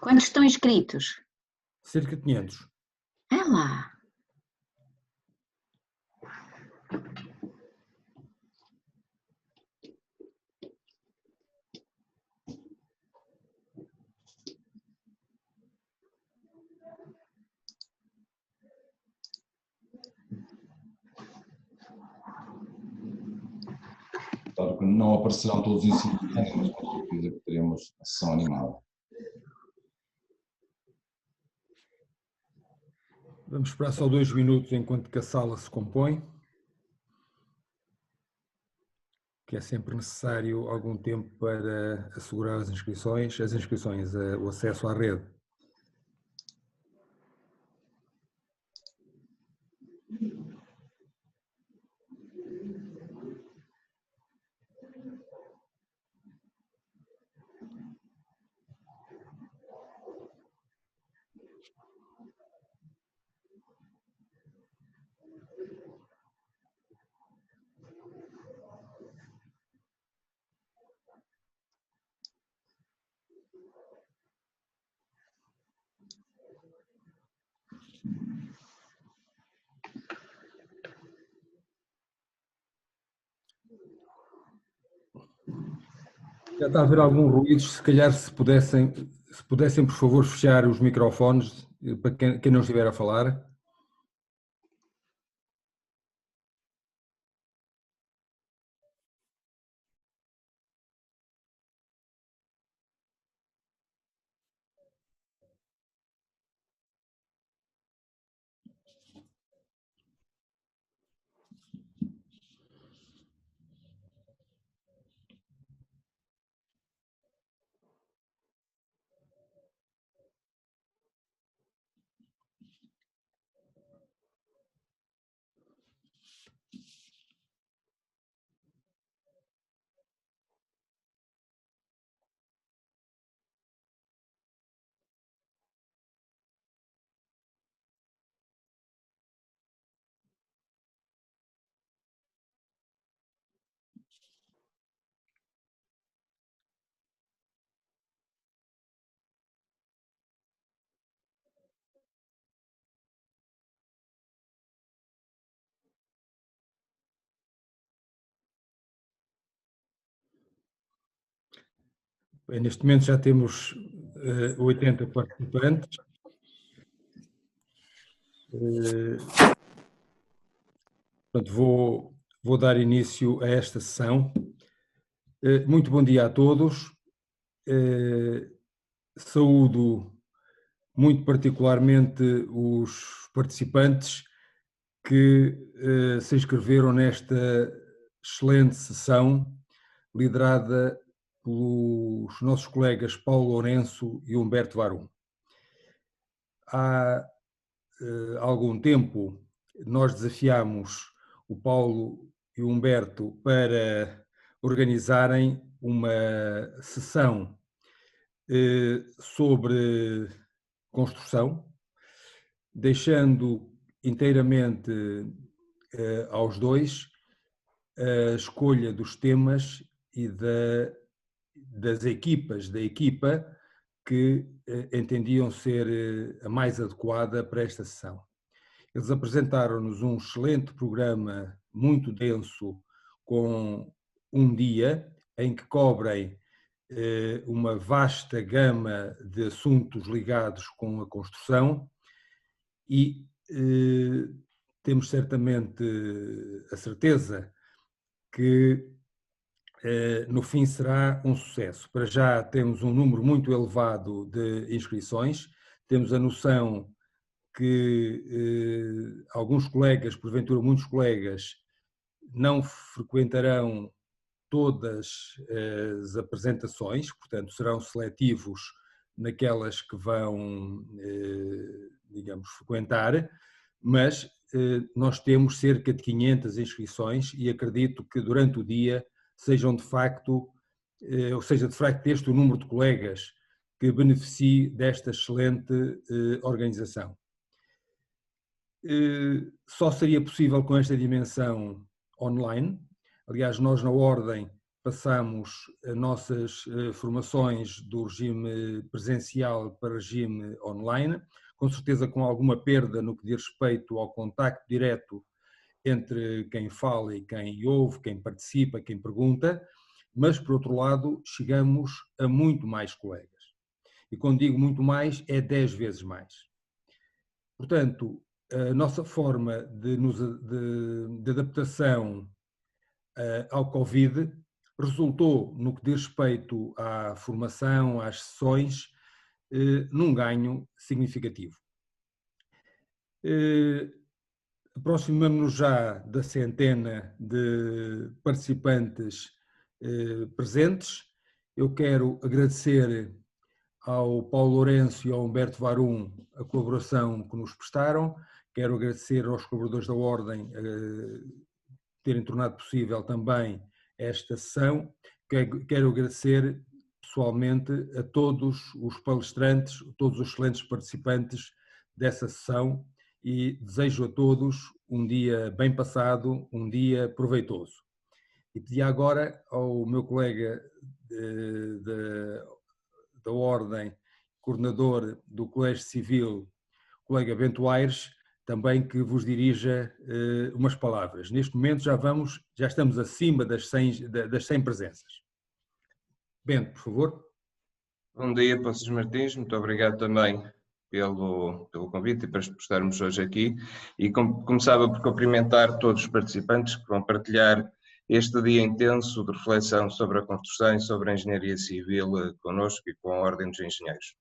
Quantos estão inscritos? Cerca de 500. É lá. Claro que não aparecerão todos em simultâneo, mas com certeza que teremos a sessão animada. Vamos esperar só 2 minutos enquanto que a sala se compõe, que é sempre necessário algum tempo para assegurar as inscrições, o acesso à rede. Já está a haver algum ruído, se calhar se pudessem, por favor, fechar os microfones para quem não estiver a falar. Bem, neste momento já temos 80 participantes. Portanto, vou dar início a esta sessão. Muito bom dia a todos. Saúdo muito particularmente os participantes que se inscreveram nesta excelente sessão, liderada pelos nossos colegas Paulo Lourenço e Humberto Varum. Há algum tempo nós desafiámos o Paulo e o Humberto para organizarem uma sessão sobre construção, deixando inteiramente aos dois a escolha dos temas e da equipa que entendiam ser a mais adequada para esta sessão. Eles apresentaram-nos um excelente programa, muito denso, com um dia, em que cobrem uma vasta gama de assuntos ligados com a construção e temos certamente a certeza que no fim será um sucesso. Para já temos um número muito elevado de inscrições, temos a noção que alguns colegas, porventura muitos colegas, não frequentarão todas as apresentações, portanto serão seletivos naquelas que vão, digamos, frequentar, mas nós temos cerca de 500 inscrições e acredito que durante o dia seja de facto este o número de colegas que beneficie desta excelente organização. Só seria possível com esta dimensão online. Aliás, nós na ordem passamos as nossas formações do regime presencial para regime online, com certeza com alguma perda no que diz respeito ao contacto direto entre quem fala e quem ouve, quem participa, quem pergunta, mas, por outro lado, chegamos a muito mais colegas. E quando digo muito mais, é 10 vezes mais. Portanto, a nossa forma de adaptação ao Covid resultou, no que diz respeito à formação, às sessões, num ganho significativo. Aproximamos-nos já da centena de participantes presentes. Eu quero agradecer ao Paulo Lourenço e ao Humberto Varum a colaboração que nos prestaram. Quero agradecer aos colaboradores da Ordem terem tornado possível também esta sessão. Quero agradecer pessoalmente a todos os palestrantes, todos os excelentes participantes dessa sessão e desejo a todos um dia bem passado, um dia proveitoso. E pedi agora ao meu colega da Ordem, coordenador do Colégio Civil, colega Bento Aires, também que vos dirija umas palavras. Neste momento já estamos acima das 100 presenças. Bento, por favor. Bom dia, Passos Martins, muito obrigado também pelo convite e para estarmos hoje aqui. E começava por cumprimentar todos os participantes que vão partilhar este dia intenso de reflexão sobre a construção e sobre a engenharia civil connosco e com a Ordem dos Engenheiros.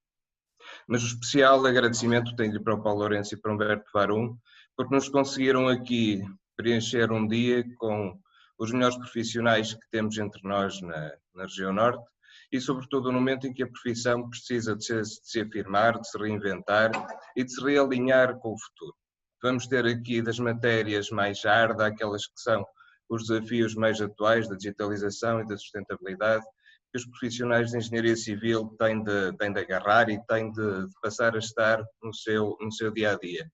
Mas o especial agradecimento tenho-lhe para o Paulo Lourenço e para o Humberto Varum, porque nos conseguiram aqui preencher um dia com os melhores profissionais que temos entre nós na região norte e sobretudo no momento em que a profissão precisa de se afirmar, de se reinventar e de se realinhar com o futuro. Vamos ter aqui das matérias mais árduas, aquelas que são os desafios mais atuais da digitalização e da sustentabilidade, que os profissionais de engenharia civil têm de agarrar e têm de passar a estar no seu dia-a-dia.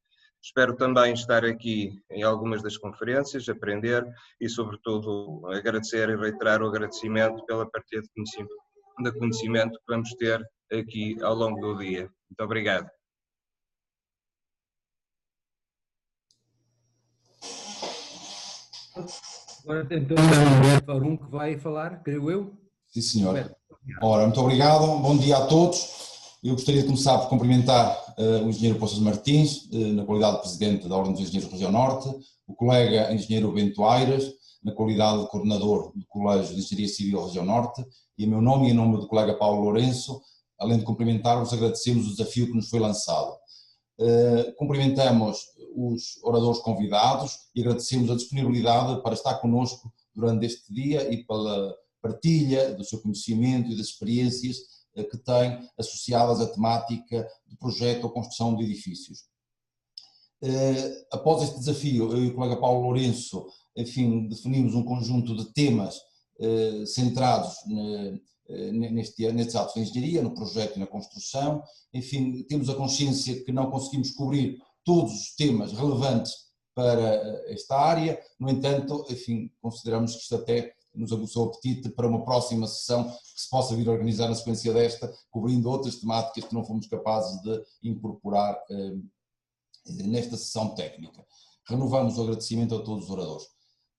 Espero também estar aqui em algumas das conferências, aprender e, sobretudo, agradecer e reiterar o agradecimento pela partilha de conhecimento que vamos ter aqui ao longo do dia. Muito obrigado. Agora então o Humberto Varum que vai falar, creio eu. Sim, senhor. Ora, muito obrigado, bom dia a todos. Eu gostaria de começar por cumprimentar o engenheiro Passos Martins, na qualidade de presidente da Ordem dos Engenheiros da Região Norte, o colega engenheiro Bento Aires, na qualidade de coordenador do Colégio de Engenharia Civil da Região Norte, e em meu nome e em nome do colega Paulo Lourenço, além de cumprimentar-vos, agradecemos o desafio que nos foi lançado. Cumprimentamos os oradores convidados e agradecemos a disponibilidade para estar connosco durante este dia e pela partilha do seu conhecimento e das experiências que tem associadas à temática do projeto ou construção de edifícios. Após este desafio, eu e o colega Paulo Lourenço, enfim, definimos um conjunto de temas centrados nestes atos de engenharia, no projeto e na construção. Enfim, temos a consciência que não conseguimos cobrir todos os temas relevantes para esta área, no entanto, enfim, consideramos que isto até nos aguçou o apetite para uma próxima sessão que se possa vir a organizar na sequência desta, cobrindo outras temáticas que não fomos capazes de incorporar nesta sessão técnica. Renovamos o agradecimento a todos os oradores.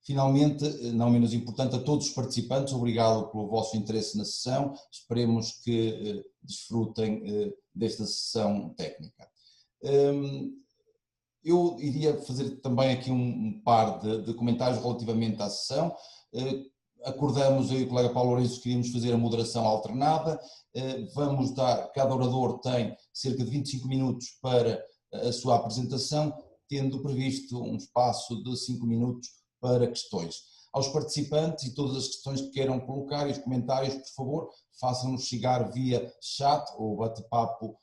Finalmente, não menos importante, a todos os participantes, obrigado pelo vosso interesse na sessão, esperemos que desfrutem desta sessão técnica. Eu iria fazer também aqui um par de comentários relativamente à sessão. Acordamos, eu e o colega Paulo Lourenço, queríamos fazer a moderação alternada, vamos dar, cada orador tem cerca de 25 minutos para a sua apresentação, tendo previsto um espaço de 5 minutos para questões. Aos participantes e todas as questões que queiram colocar e os comentários, por favor, façam-nos chegar via chat ou bate-papo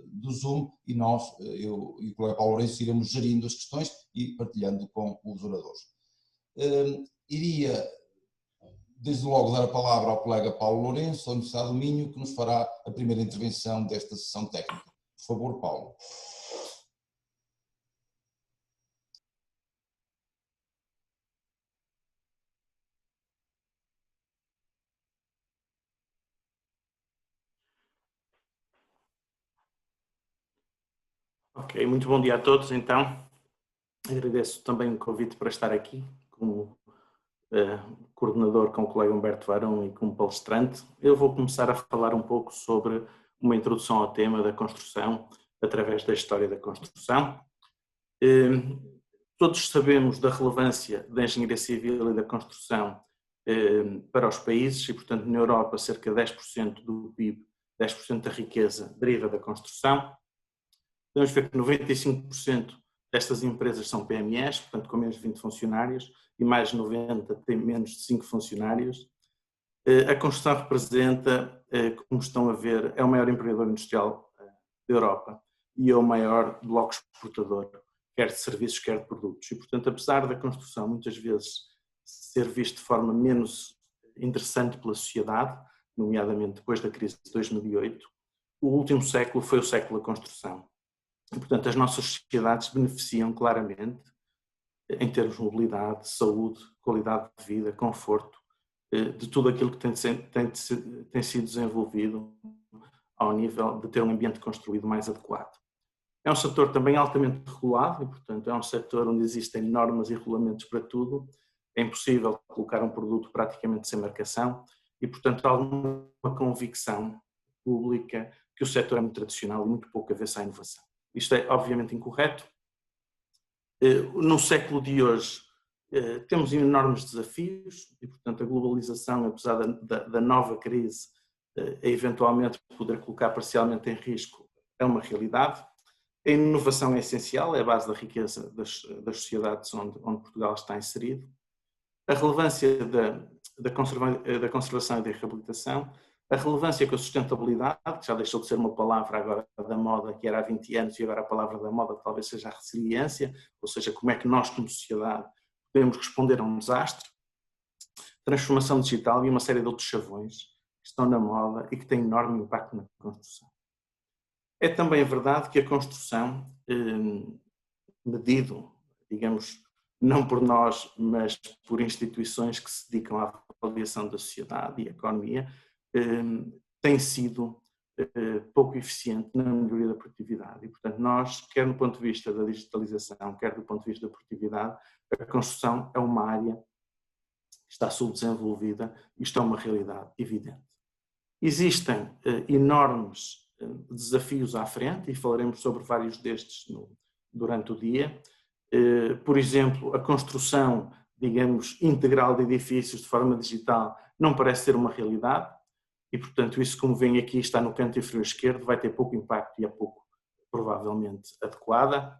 do Zoom e nós, eu e o colega Paulo Lourenço, iremos gerindo as questões e partilhando com os oradores. Iria, desde logo, dar a palavra ao colega Paulo Lourenço, da Universidade do Minho, que nos fará a primeira intervenção desta sessão técnica. Por favor, Paulo. Ok, muito bom dia a todos, então. Agradeço também o convite para estar aqui como coordenador com o colega Humberto Varão e como palestrante. Eu vou começar a falar um pouco sobre uma introdução ao tema da construção através da história da construção. Todos sabemos da relevância da engenharia civil e da construção para os países e, portanto, na Europa cerca de 10% do PIB, 10% da riqueza deriva da construção. Podemos ver que 95% destas empresas são PMEs, portanto com menos de 20 funcionários, e mais de 90% têm menos de 5 funcionários. A construção representa, como estão a ver, é o maior empregador industrial da Europa e é o maior bloco exportador, quer de serviços, quer de produtos. E, portanto, apesar da construção muitas vezes ser vista de forma menos interessante pela sociedade, nomeadamente depois da crise de 2008, o último século foi o século da construção. E, portanto, as nossas sociedades beneficiam claramente em termos de mobilidade, saúde, qualidade de vida, conforto, de tudo aquilo que tem sido desenvolvido ao nível de ter um ambiente construído mais adequado. É um setor também altamente regulado e, portanto, é um setor onde existem normas e regulamentos para tudo. É impossível colocar um produto praticamente sem marcação e, portanto, há alguma convicção pública que o setor é muito tradicional e muito pouco avesso à inovação. Isto é obviamente incorreto. No século de hoje temos enormes desafios e, portanto, a globalização, apesar da nova crise, eventualmente poder colocar parcialmente em risco, é uma realidade. A inovação é essencial, é a base da riqueza das sociedades onde Portugal está inserido. A relevância da conservação e da reabilitação, a relevância com a sustentabilidade, que já deixou de ser uma palavra agora da moda, que era há 20 anos, e agora a palavra da moda talvez seja a resiliência, ou seja, como é que nós como sociedade podemos responder a um desastre, transformação digital e uma série de outros chavões que estão na moda e que têm enorme impacto na construção. É também verdade que a construção, medido, digamos, não por nós, mas por instituições que se dedicam à avaliação da sociedade e economia, tem sido pouco eficiente na melhoria da produtividade. E, portanto, nós, quer do ponto de vista da digitalização, quer do ponto de vista da produtividade, a construção é uma área que está subdesenvolvida e isto é uma realidade evidente. Existem enormes desafios à frente e falaremos sobre vários destes durante o dia. Por exemplo, a construção, digamos, integral de edifícios de forma digital não parece ser uma realidade e, portanto, isso, como vem aqui, está no canto inferior esquerdo, vai ter pouco impacto e é pouco, provavelmente, adequada.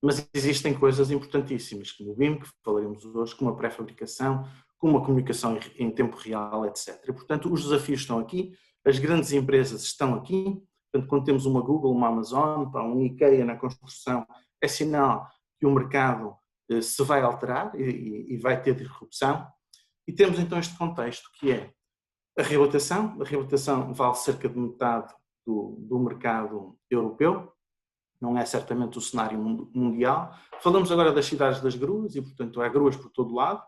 Mas existem coisas importantíssimas, como o BIM, que falaremos hoje, como a pré-fabricação, como a comunicação em tempo real, etc. E, portanto, os desafios estão aqui, as grandes empresas estão aqui, portanto, quando temos uma Google, uma Amazon, um IKEA na construção, é sinal que o mercado se vai alterar e vai ter disrupção. E temos então este contexto que é a reabilitação vale cerca de metade do mercado europeu, não é certamente o cenário mundial. Falamos agora das cidades das gruas e, portanto, há gruas por todo lado,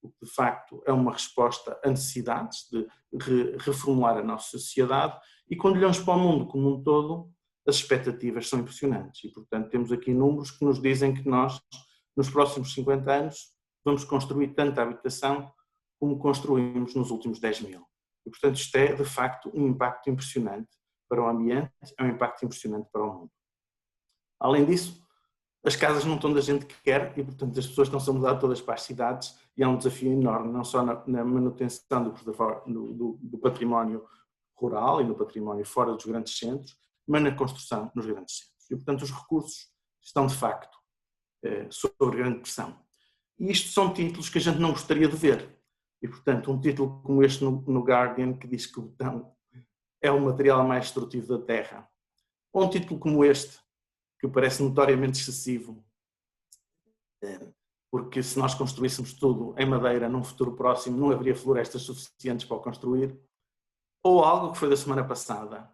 o que de facto é uma resposta a necessidades de reformular a nossa sociedade e quando olhamos para o mundo como um todo, as expectativas são impressionantes e, portanto, temos aqui números que nos dizem que nós, nos próximos 50 anos, vamos construir tanta habitação como construímos nos últimos 10.000. E, portanto, isto é, de facto, um impacto impressionante para o ambiente, é um impacto impressionante para o mundo. Além disso, as casas não estão da gente que quer e, portanto, as pessoas estão-se a mudar todas para as cidades e há um desafio enorme, não só na manutenção do património rural e no património fora dos grandes centros, mas na construção nos grandes centros. E, portanto, os recursos estão, de facto, sob grande pressão. E isto são títulos que a gente não gostaria de ver. E, portanto, um título como este no Guardian, que diz que o betão é o material mais destrutivo da Terra, ou um título como este, que parece notoriamente excessivo, porque se nós construíssemos tudo em madeira num futuro próximo não haveria florestas suficientes para o construir, ou algo que foi da semana passada,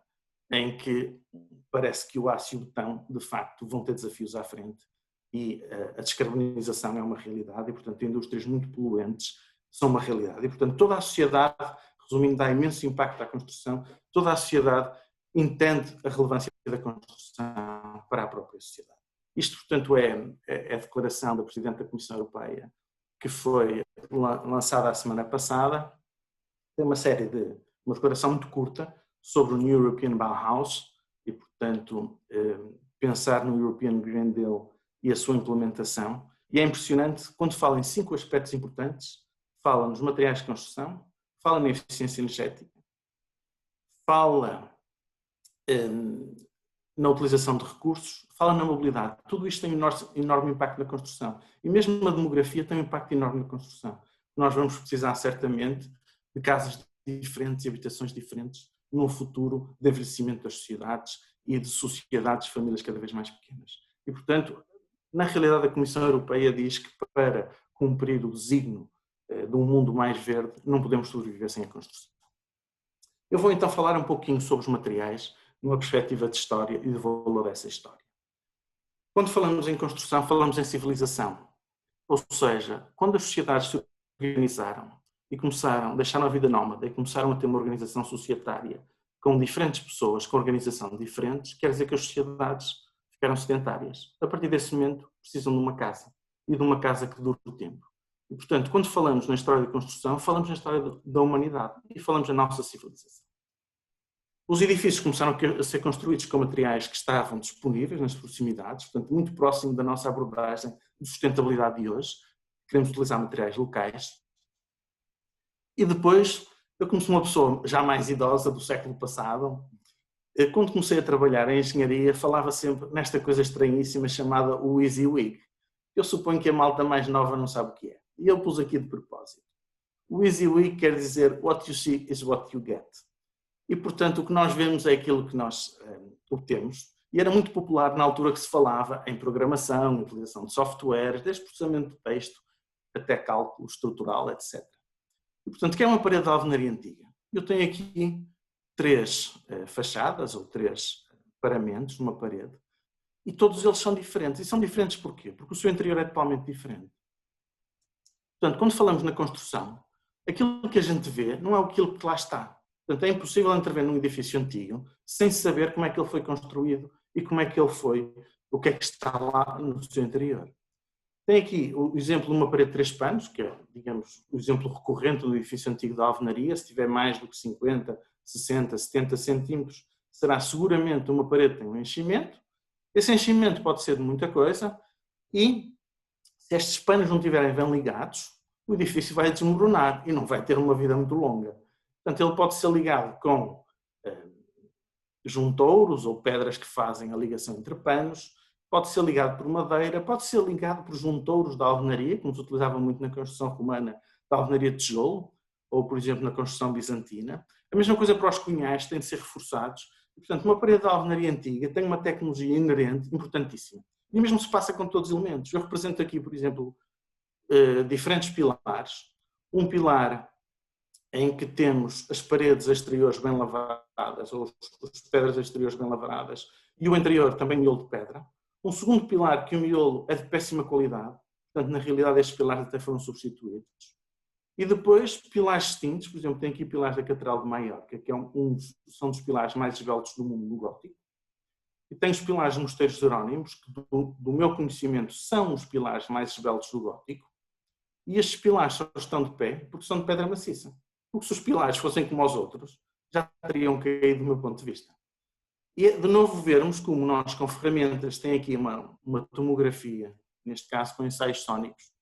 em que parece que o aço e o betão, de facto, vão ter desafios à frente e a descarbonização é uma realidade e, portanto, indústrias muito poluentes são uma realidade. E, portanto, toda a sociedade, resumindo, dá imenso impacto à construção, toda a sociedade entende a relevância da construção para a própria sociedade. Isto, portanto, é a declaração da Presidente da Comissão Europeia, que foi lançada a semana passada. Tem uma declaração muito curta sobre o New European Bauhaus e, portanto, pensar no European Green Deal e a sua implementação. E é impressionante, quando fala em 5 aspectos importantes, fala nos materiais de construção, fala na eficiência energética, fala na utilização de recursos, fala na mobilidade. Tudo isto tem um enorme impacto na construção. E mesmo a demografia tem um impacto enorme na construção. Nós vamos precisar, certamente, de casas diferentes e habitações diferentes no futuro de envelhecimento das sociedades e de sociedades, famílias cada vez mais pequenas. E, portanto, na realidade, a Comissão Europeia diz que para cumprir o desígnio de um mundo mais verde, não podemos sobreviver sem a construção. Eu vou então falar um pouquinho sobre os materiais, numa perspectiva de história e de valor dessa história. Quando falamos em construção, falamos em civilização. Ou seja, quando as sociedades se organizaram e deixaram a vida nómada e começaram a ter uma organização societária com diferentes pessoas, com organização diferentes, quer dizer que as sociedades ficaram sedentárias. A partir desse momento, precisam de uma casa e de uma casa que dure o tempo. E, portanto, quando falamos na história da construção, falamos na história da humanidade e falamos da nossa civilização. Os edifícios começaram a ser construídos com materiais que estavam disponíveis nas proximidades, portanto, muito próximo da nossa abordagem de sustentabilidade de hoje. Queremos utilizar materiais locais. E depois, eu como sou uma pessoa já mais idosa do século passado, quando comecei a trabalhar em engenharia, falava sempre nesta coisa estranhíssima chamada o WYSIWYG. Eu suponho que a malta mais nova não sabe o que é. E eu pus aqui de propósito. O WYSIWYG quer dizer what you see is what you get. E, portanto, o que nós vemos é aquilo que nós obtemos. E era muito popular na altura que se falava em programação, utilização de softwares, desde processamento de texto até cálculo estrutural, etc. E, portanto, que é uma parede de alvenaria antiga. Eu tenho aqui 3 fachadas ou 3 paramentos numa parede e todos eles são diferentes. E são diferentes porquê? Porque o seu interior é totalmente diferente. Portanto, quando falamos na construção, aquilo que a gente vê não é aquilo que lá está. Portanto, é impossível intervir num edifício antigo sem saber como é que ele foi construído e como é que ele foi, o que é que está lá no seu interior. Tem aqui o exemplo de uma parede de 3 panos, que é, digamos, o exemplo recorrente do edifício antigo da alvenaria. Se tiver mais do que 50, 60, 70 centímetros, será seguramente uma parede que tem um enchimento. Esse enchimento pode ser de muita coisa e, se estes panos não estiverem bem ligados, o edifício vai desmoronar e não vai ter uma vida muito longa. Portanto, ele pode ser ligado com juntouros ou pedras que fazem a ligação entre panos, pode ser ligado por madeira, pode ser ligado por juntouros da alvenaria, como se utilizava muito na construção romana, da alvenaria de tijolo, ou, por exemplo, na construção bizantina. A mesma coisa para os cunhais, têm de ser reforçados. E, portanto, uma parede de alvenaria antiga tem uma tecnologia inerente importantíssima. E o mesmo se passa com todos os elementos. Eu represento aqui, por exemplo, diferentes pilares. Um pilar em que temos as paredes exteriores bem lavradas, ou as pedras exteriores bem lavradas, e o interior também miolo de pedra. Um segundo pilar que o miolo é de péssima qualidade, portanto, na realidade, estes pilares até foram substituídos. E depois, pilares distintos, por exemplo, tem aqui pilares da Catedral de Maiorca, que são dos pilares mais esbeltos do mundo do gótico. E tem os pilares dos Mosteiros Jerónimos, que do meu conhecimento são os pilares mais esbeltos do gótico. E estes pilares só estão de pé porque são de pedra maciça. Porque se os pilares fossem como os outros, já teriam caído do meu ponto de vista. E de novo vermos como nós, com ferramentas, tem aqui uma tomografia, neste caso com ensaios sónicos,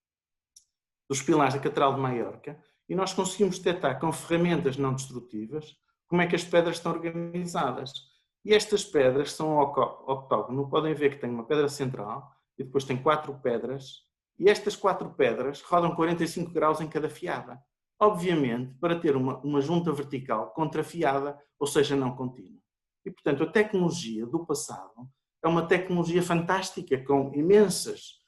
dos pilares da Catedral de Maiorca, e nós conseguimos detectar com ferramentas não destrutivas como é que as pedras estão organizadas. E estas pedras são octógono, podem ver que tem uma pedra central e depois tem 4 pedras, e estas 4 pedras rodam 45 graus em cada fiada. Obviamente, para ter uma junta vertical contrafiada, ou seja, não contínua. E, portanto, a tecnologia do passado é uma tecnologia fantástica, com imensas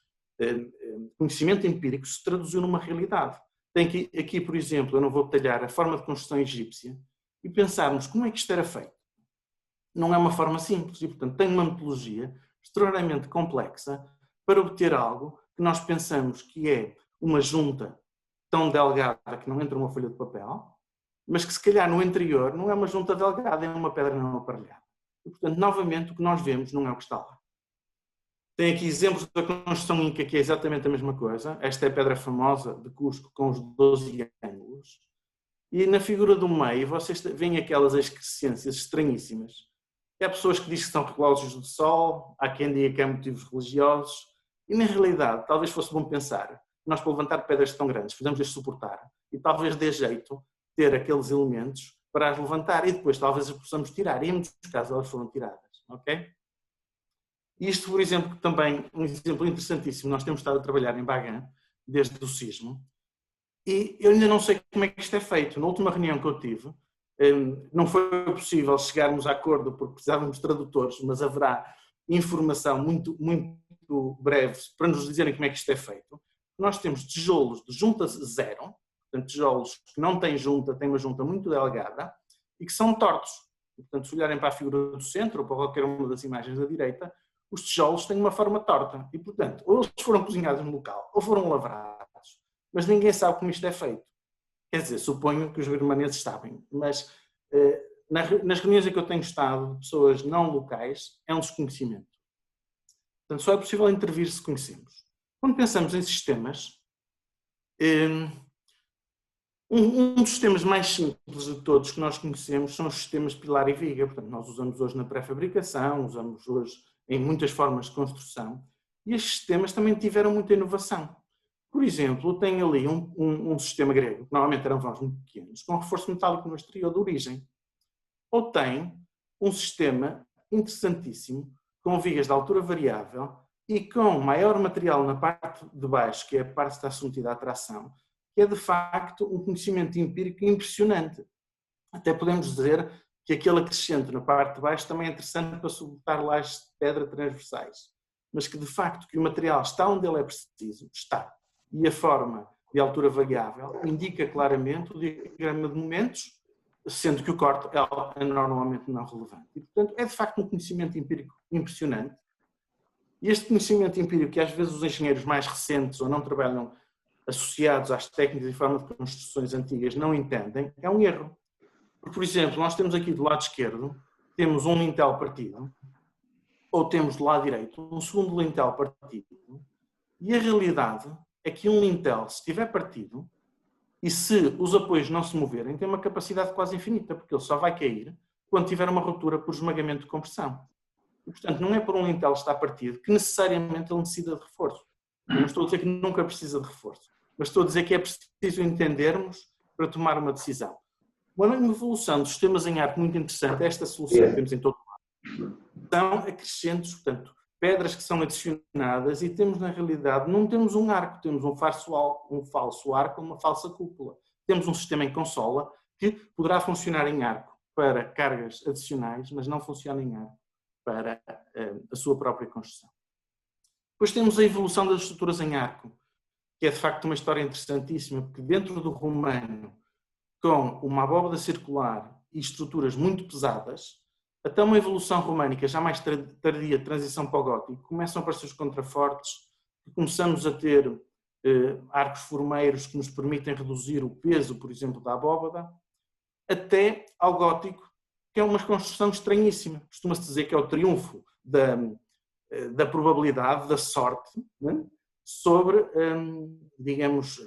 conhecimento empírico, se traduziu numa realidade. Tem aqui, por exemplo, eu não vou detalhar a forma de construção egípcia, e pensarmos como é que isto era feito. Não é uma forma simples, e, portanto, tem uma metodologia extraordinariamente complexa para obter algo que nós pensamos que é uma junta tão delgada que não entra uma folha de papel, mas que se calhar no interior não é uma junta delgada, é uma pedra não aparelhada. E, portanto, novamente, o que nós vemos não é o que está lá. Tem aqui exemplos da construção inca, que é exatamente a mesma coisa. Esta é a pedra famosa de Cusco, com os 12 ângulos. E na figura do meio, vocês veem aquelas excrescências estranhíssimas. Há pessoas que dizem que são relógios do sol, há quem diga que há motivos religiosos, e na realidade, talvez fosse bom pensar, nós para levantar pedras tão grandes, podemos-as suportar, e talvez dê jeito ter aqueles elementos para as levantar, e depois talvez as possamos tirar, e em muitos casos elas foram tiradas, ok? Isto, por exemplo, também um exemplo interessantíssimo, nós temos estado a trabalhar em Bagan, desde o sismo, e eu ainda não sei como é que isto é feito. Na última reunião que eu tive, não foi possível chegarmos a acordo porque precisávamos de tradutores, mas haverá informação muito, muito breve para nos dizerem como é que isto é feito. Nós temos tijolos de junta zero, portanto tijolos que não têm junta, têm uma junta muito delgada e que são tortos. Portanto, se olharem para a figura do centro ou para qualquer uma das imagens da direita, os tijolos têm uma forma torta e, portanto, ou eles foram cozinhados no local ou foram lavrados, mas ninguém sabe como isto é feito. Quer dizer, suponho que os birmaneses sabem, mas nas reuniões em que eu tenho estado de pessoas não locais, é um desconhecimento. Portanto, só é possível intervir se conhecemos. Quando pensamos em sistemas, um dos sistemas mais simples de todos que nós conhecemos são os sistemas pilar e viga. Portanto, nós usamos hoje na pré-fabricação, usamos hoje em muitas formas de construção, e estes sistemas também tiveram muita inovação. Por exemplo, tem ali um sistema grego, que normalmente eram vãos muito pequenos, com reforço metálico no exterior de origem. Ou tem um sistema interessantíssimo, com vigas de altura variável e com maior material na parte de baixo, que é a parte que está submetida à tração, que é de facto um conhecimento empírico impressionante. Até podemos dizer que aquele acrescente na parte de baixo também é interessante para suportar lajes de pedra transversais, mas que de facto que o material está onde ele é preciso, está. E a forma de altura variável indica claramente o diagrama de momentos, sendo que o corte é normalmente não relevante. E, portanto, é de facto um conhecimento empírico impressionante. E este conhecimento empírico, que às vezes os engenheiros mais recentes ou não trabalham associados às técnicas e formas de construções antigas não entendem, é um erro. Por exemplo, nós temos aqui do lado esquerdo, temos um lintel partido, ou temos do lado direito um segundo lintel partido, e a realidade é que um lintel, se estiver partido, e se os apoios não se moverem, tem uma capacidade quase infinita, porque ele só vai cair quando tiver uma ruptura por esmagamento de compressão. E, portanto, não é por um lintel estar partido que necessariamente ele necessita de reforço. Eu não estou a dizer que nunca precisa de reforço, mas estou a dizer que é preciso entendermos para tomar uma decisão. Uma evolução dos sistemas em arco muito interessante é esta solução que temos em todo o lado. São acrescentos, portanto, pedras que são adicionadas e temos, na realidade, não temos um arco, temos um falso arco, uma falsa cúpula. Temos um sistema em consola que poderá funcionar em arco para cargas adicionais, mas não funciona em arco para a sua própria construção. Depois temos a evolução das estruturas em arco, que é de facto uma história interessantíssima, porque dentro do romano, com uma abóbada circular e estruturas muito pesadas, até uma evolução românica já mais tardia, transição para o gótico, começam a aparecer os contrafortes, começamos a ter arcos formeiros que nos permitem reduzir o peso, por exemplo, da abóbada, até ao gótico, que é uma construção estranhíssima. Costuma-se dizer que é o triunfo da probabilidade, da sorte, né, sobre, digamos,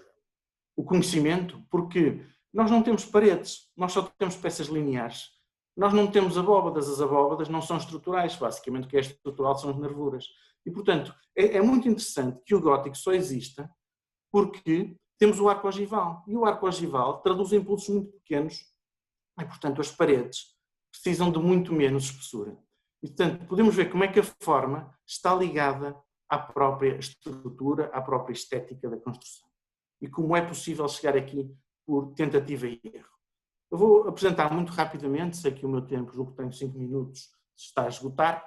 o conhecimento, porque nós não temos paredes, nós só temos peças lineares. Nós não temos abóbadas, as abóbadas não são estruturais, basicamente o que é estrutural são as nervuras. E, portanto, é muito interessante que o gótico só exista porque temos o arco ogival. E o arco ogival traduz impulsos muito pequenos e, portanto, as paredes precisam de muito menos espessura. E, portanto, podemos ver como é que a forma está ligada à própria estrutura, à própria estética da construção. E como é possível chegar aqui por tentativa e erro. Eu vou apresentar muito rapidamente, sei que o meu tempo, julgo que tenho 5 minutos, está a esgotar,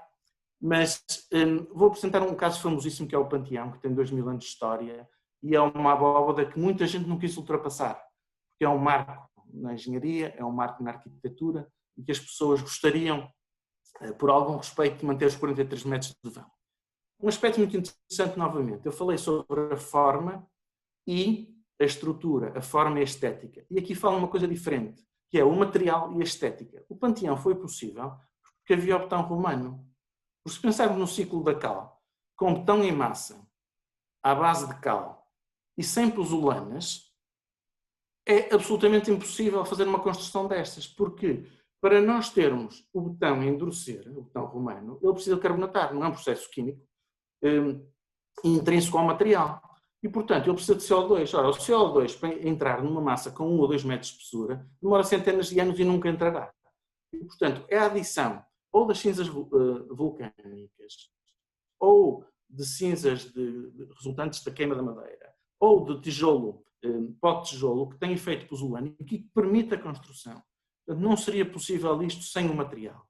mas vou apresentar um caso famosíssimo que é o Panteão, que tem 2000 anos de história e é uma abóbada que muita gente não quis ultrapassar, porque é um marco na engenharia, é um marco na arquitetura e que as pessoas gostariam, por algum respeito, de manter os 43 metros de vão. Um aspecto muito interessante, novamente, eu falei sobre a forma e a estrutura, a forma e a estética. E aqui falo uma coisa diferente, que é o material e a estética. O Panteão foi possível porque havia o betão romano. Por se pensarmos no ciclo da cal, com betão em massa, à base de cal e sem pozolanas, é absolutamente impossível fazer uma construção destas, porque para nós termos o betão a endurecer, o betão romano, ele precisa carbonatar, não é um processo químico intrínseco ao material. E, portanto, ele precisa de CO2. Ora, o CO2, para entrar numa massa com 1 ou 2 metros de espessura, demora centenas de anos e nunca entrará. E, portanto, é a adição ou das cinzas vulcânicas, ou de cinzas resultantes da queima da madeira, ou de tijolo, pó de tijolo, que tem efeito pozolânico e que permite a construção. Portanto, não seria possível isto sem o material.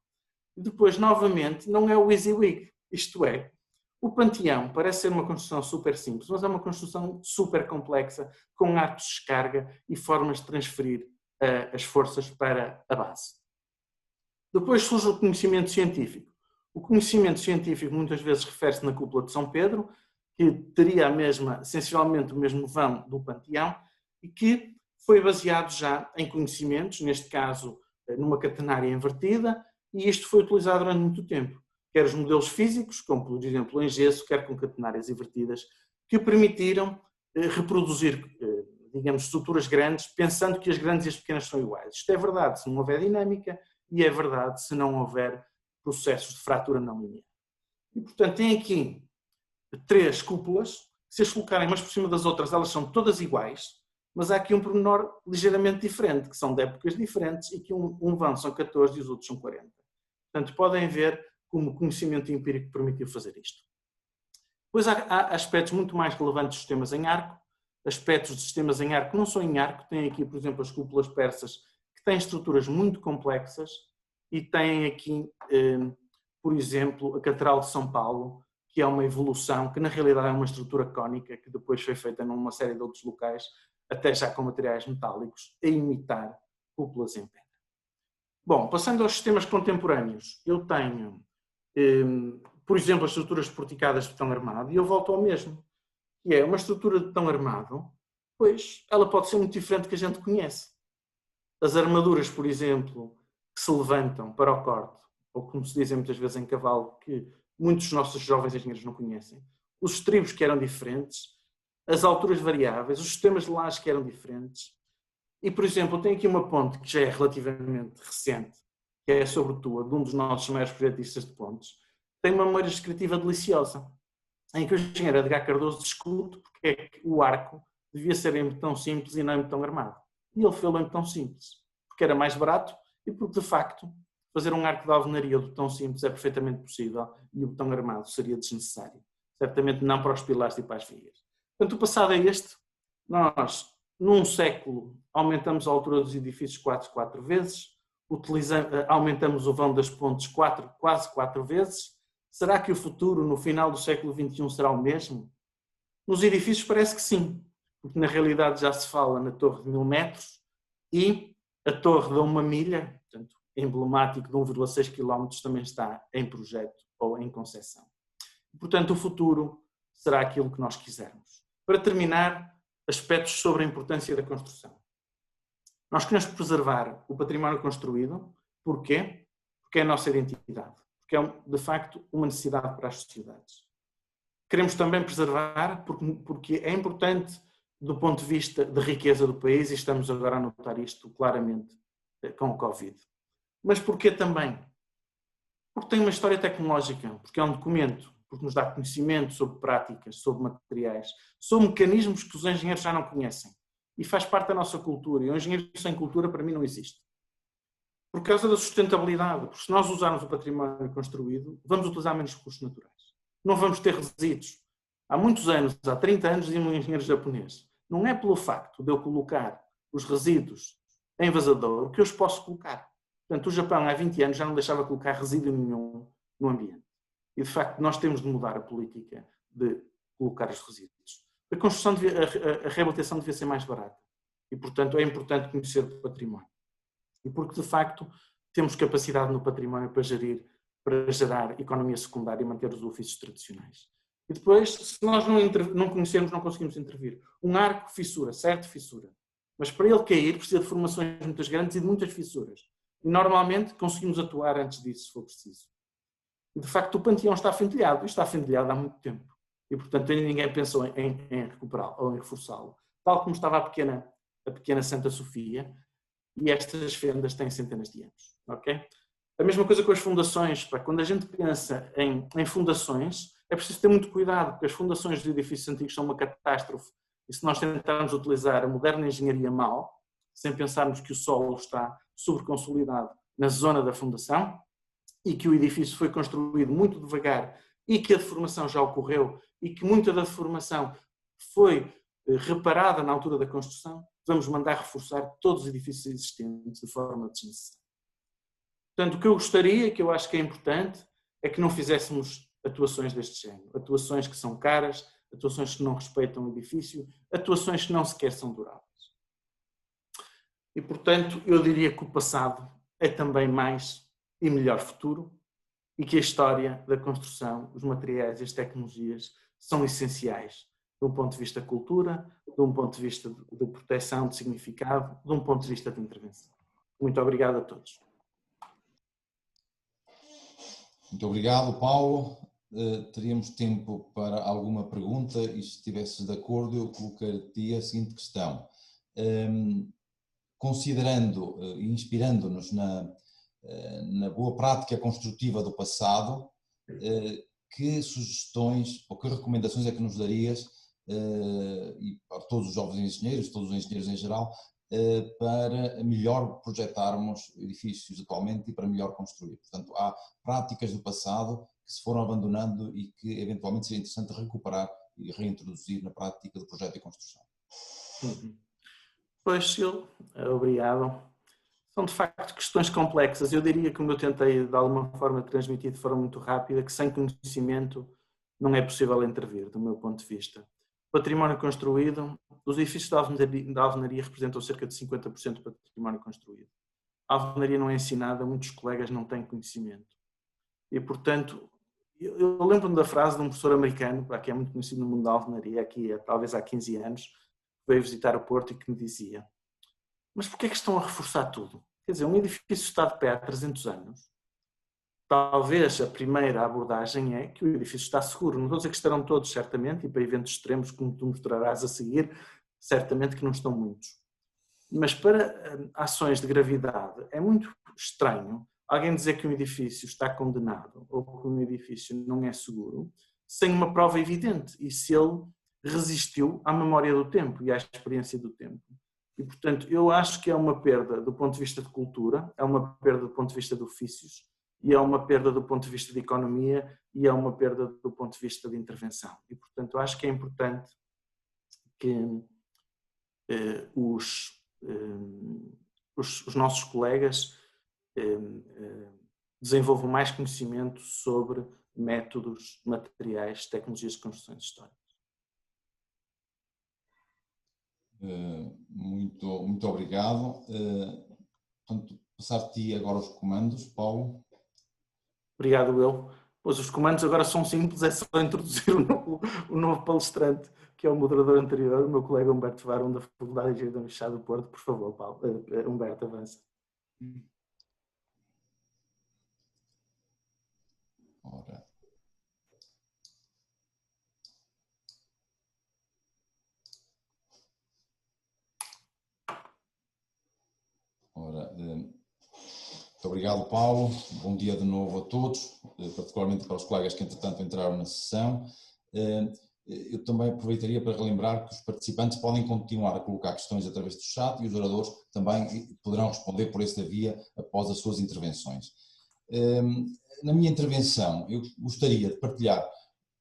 E depois, novamente, não é o WYSIWYG. Isto é, o Panteão parece ser uma construção super simples, mas é uma construção super complexa, com arcos de descarga e formas de transferir as forças para a base. Depois surge o conhecimento científico. O conhecimento científico muitas vezes refere-se na cúpula de São Pedro, que teria sensivelmente o mesmo vão do Panteão e que foi baseado já em conhecimentos, neste caso numa catenária invertida, e isto foi utilizado durante muito tempo. Quer os modelos físicos, como por exemplo em gesso, quer com catenárias invertidas, que permitiram reproduzir, digamos, estruturas grandes, pensando que as grandes e as pequenas são iguais. Isto é verdade se não houver dinâmica e é verdade se não houver processos de fratura não linear. E, portanto, tem aqui 3 cúpulas, que se as colocarem umas por cima das outras, elas são todas iguais, mas há aqui um pormenor ligeiramente diferente, que são de épocas diferentes e que um vão são 14 e os outros são 40. Portanto, podem ver como o conhecimento empírico permitiu fazer isto. Depois há aspectos muito mais relevantes dos sistemas em arco. Aspectos de sistemas em arco não são em arco, tem aqui, por exemplo, as cúpulas persas, que têm estruturas muito complexas, e têm aqui, por exemplo, a Catedral de São Paulo, que é uma evolução, que na realidade é uma estrutura cónica, que depois foi feita numa série de outros locais, até já com materiais metálicos, a imitar cúpulas em pedra. Bom, passando aos sistemas contemporâneos, eu tenho, por exemplo, as estruturas porticadas de betão armado, e eu volto ao mesmo, que é uma estrutura de betão armado, pois ela pode ser muito diferente do que a gente conhece. As armaduras, por exemplo, que se levantam para o corte, ou como se dizem muitas vezes em cavalo, que muitos dos nossos jovens engenheiros não conhecem, os estribos que eram diferentes, as alturas variáveis, os sistemas de lajes que eram diferentes. E, por exemplo, eu tenho aqui uma ponte que já é relativamente recente, que é a Sobretua, de um dos nossos maiores projetistas de pontes, tem uma memória descritiva deliciosa, em que o engenheiro Edgar Cardoso discute porque é que o arco devia ser em betão simples e não em betão armado. E ele fez-o em betão simples, porque era mais barato e porque, de facto, fazer um arco de alvenaria de betão simples é perfeitamente possível e o betão armado seria desnecessário. Certamente não para os pilares e para as vigas. Portanto, o passado é este. Nós, num século, aumentamos a altura dos edifícios quase 4 vezes, aumentamos o vão das pontes quase 4 vezes. Será que o futuro, no final do século XXI, será o mesmo? Nos edifícios parece que sim, porque na realidade já se fala na torre de 1000 metros e a torre de 1 milha, portanto, emblemático de 1,6 km, também está em projeto ou em concepção. Portanto, o futuro será aquilo que nós quisermos. Para terminar, aspectos sobre a importância da construção. Nós queremos preservar o património construído. Porquê? Porque é a nossa identidade. Porque é, de facto, uma necessidade para as sociedades. Queremos também preservar porque é importante do ponto de vista da riqueza do país, e estamos agora a notar isto claramente com o Covid. Mas porquê também? Porque tem uma história tecnológica, porque é um documento, porque nos dá conhecimento sobre práticas, sobre materiais, sobre mecanismos que os engenheiros já não conhecem. E faz parte da nossa cultura. E um engenheiro sem cultura, para mim, não existe. Por causa da sustentabilidade. Porque se nós usarmos o património construído, vamos utilizar menos recursos naturais. Não vamos ter resíduos. Há muitos anos, há 30 anos, dizia um engenheiro japonês, não é pelo facto de eu colocar os resíduos em vazador que eu os posso colocar. Portanto, o Japão há 20 anos já não deixava colocar resíduo nenhum no ambiente. E, de facto, nós temos de mudar a política de colocar os resíduos. A reabilitação devia ser mais barata. E, portanto, é importante conhecer o património. E porque, de facto, temos capacidade no património para gerar economia secundária e manter os ofícios tradicionais. E depois, se nós não conhecermos, não conseguimos intervir. Um arco fissura, certo? Fissura. Mas para ele cair, precisa de formações muito grandes e de muitas fissuras. E normalmente conseguimos atuar antes disso, se for preciso. E, de facto, o Panteão está afentilhado, e está afentilhado há muito tempo. E, portanto, ninguém pensou em recuperá-lo ou em reforçá-lo. Tal como estava a pequena Santa Sofia, e estas fendas têm centenas de anos. Okay? A mesma coisa com as fundações. Quando a gente pensa em fundações, é preciso ter muito cuidado, porque as fundações de edifícios antigos são uma catástrofe. E se nós tentarmos utilizar a moderna engenharia mal, sem pensarmos que o solo está sobreconsolidado na zona da fundação e que o edifício foi construído muito devagar e que a deformação já ocorreu e que muita da deformação foi reparada na altura da construção, vamos mandar reforçar todos os edifícios existentes de forma desnecessária. Portanto, o que eu gostaria, que eu acho que é importante, é que não fizéssemos atuações deste género. Atuações que são caras, atuações que não respeitam o edifício, atuações que não sequer são duráveis. E, portanto, eu diria que o passado é também mais e melhor futuro e que a história da construção, os materiais e as tecnologias são essenciais de um ponto de vista de cultura, de um ponto de vista de proteção, de significado, de um ponto de vista de intervenção. Muito obrigado a todos. Muito obrigado, Paulo. Teríamos tempo para alguma pergunta e se estivesses de acordo eu colocaria a seguinte questão. Considerando e inspirando-nos na boa prática construtiva do passado, que sugestões ou que recomendações é que nos darias, e para todos os jovens engenheiros, todos os engenheiros em geral, para melhor projetarmos edifícios atualmente e para melhor construir? Portanto, há práticas do passado que se foram abandonando e que eventualmente seria interessante recuperar e reintroduzir na prática do projeto e construção. Pois, Sil, obrigado. São de facto questões complexas. Eu diria, como eu tentei de alguma forma transmitir de forma muito rápida, que sem conhecimento não é possível intervir, do meu ponto de vista. Património construído, os edifícios da alvenaria representam cerca de 50% do património construído. A alvenaria não é ensinada, muitos colegas não têm conhecimento. E, portanto, eu lembro-me da frase de um professor americano, que é muito conhecido no mundo da alvenaria, aqui talvez há 15 anos, que veio visitar o Porto e que me dizia: mas porquê é que estão a reforçar tudo? Quer dizer, um edifício está de pé há 300 anos. Talvez a primeira abordagem é que o edifício está seguro. Não estou a dizer que estarão todos, certamente, e para eventos extremos, como tu mostrarás a seguir, certamente que não estão muitos. Mas para ações de gravidade é muito estranho alguém dizer que um edifício está condenado ou que um edifício não é seguro sem uma prova evidente e se ele resistiu à memória do tempo e à experiência do tempo. E, portanto, eu acho que é uma perda do ponto de vista de cultura, é uma perda do ponto de vista de ofícios, e é uma perda do ponto de vista de economia, e é uma perda do ponto de vista de intervenção. E, portanto, acho que é importante que os nossos colegas desenvolvam mais conhecimento sobre métodos, materiais, tecnologias de construções históricas. Muito obrigado. Portanto, passar-te agora os comandos, Paulo. Obrigado, eu. Pois os comandos agora são simples, é só introduzir o novo palestrante, que é o moderador anterior, o meu colega Humberto Varão, da Faculdade de Engenharia da Universidade do Porto. Por favor, Paulo. Humberto, avança. Muito obrigado, Paulo. Bom dia de novo a todos, particularmente para os colegas que entretanto entraram na sessão. Eu também aproveitaria para relembrar que os participantes podem continuar a colocar questões através do chat e os oradores também poderão responder por esta via após as suas intervenções. Na minha intervenção, eu gostaria de partilhar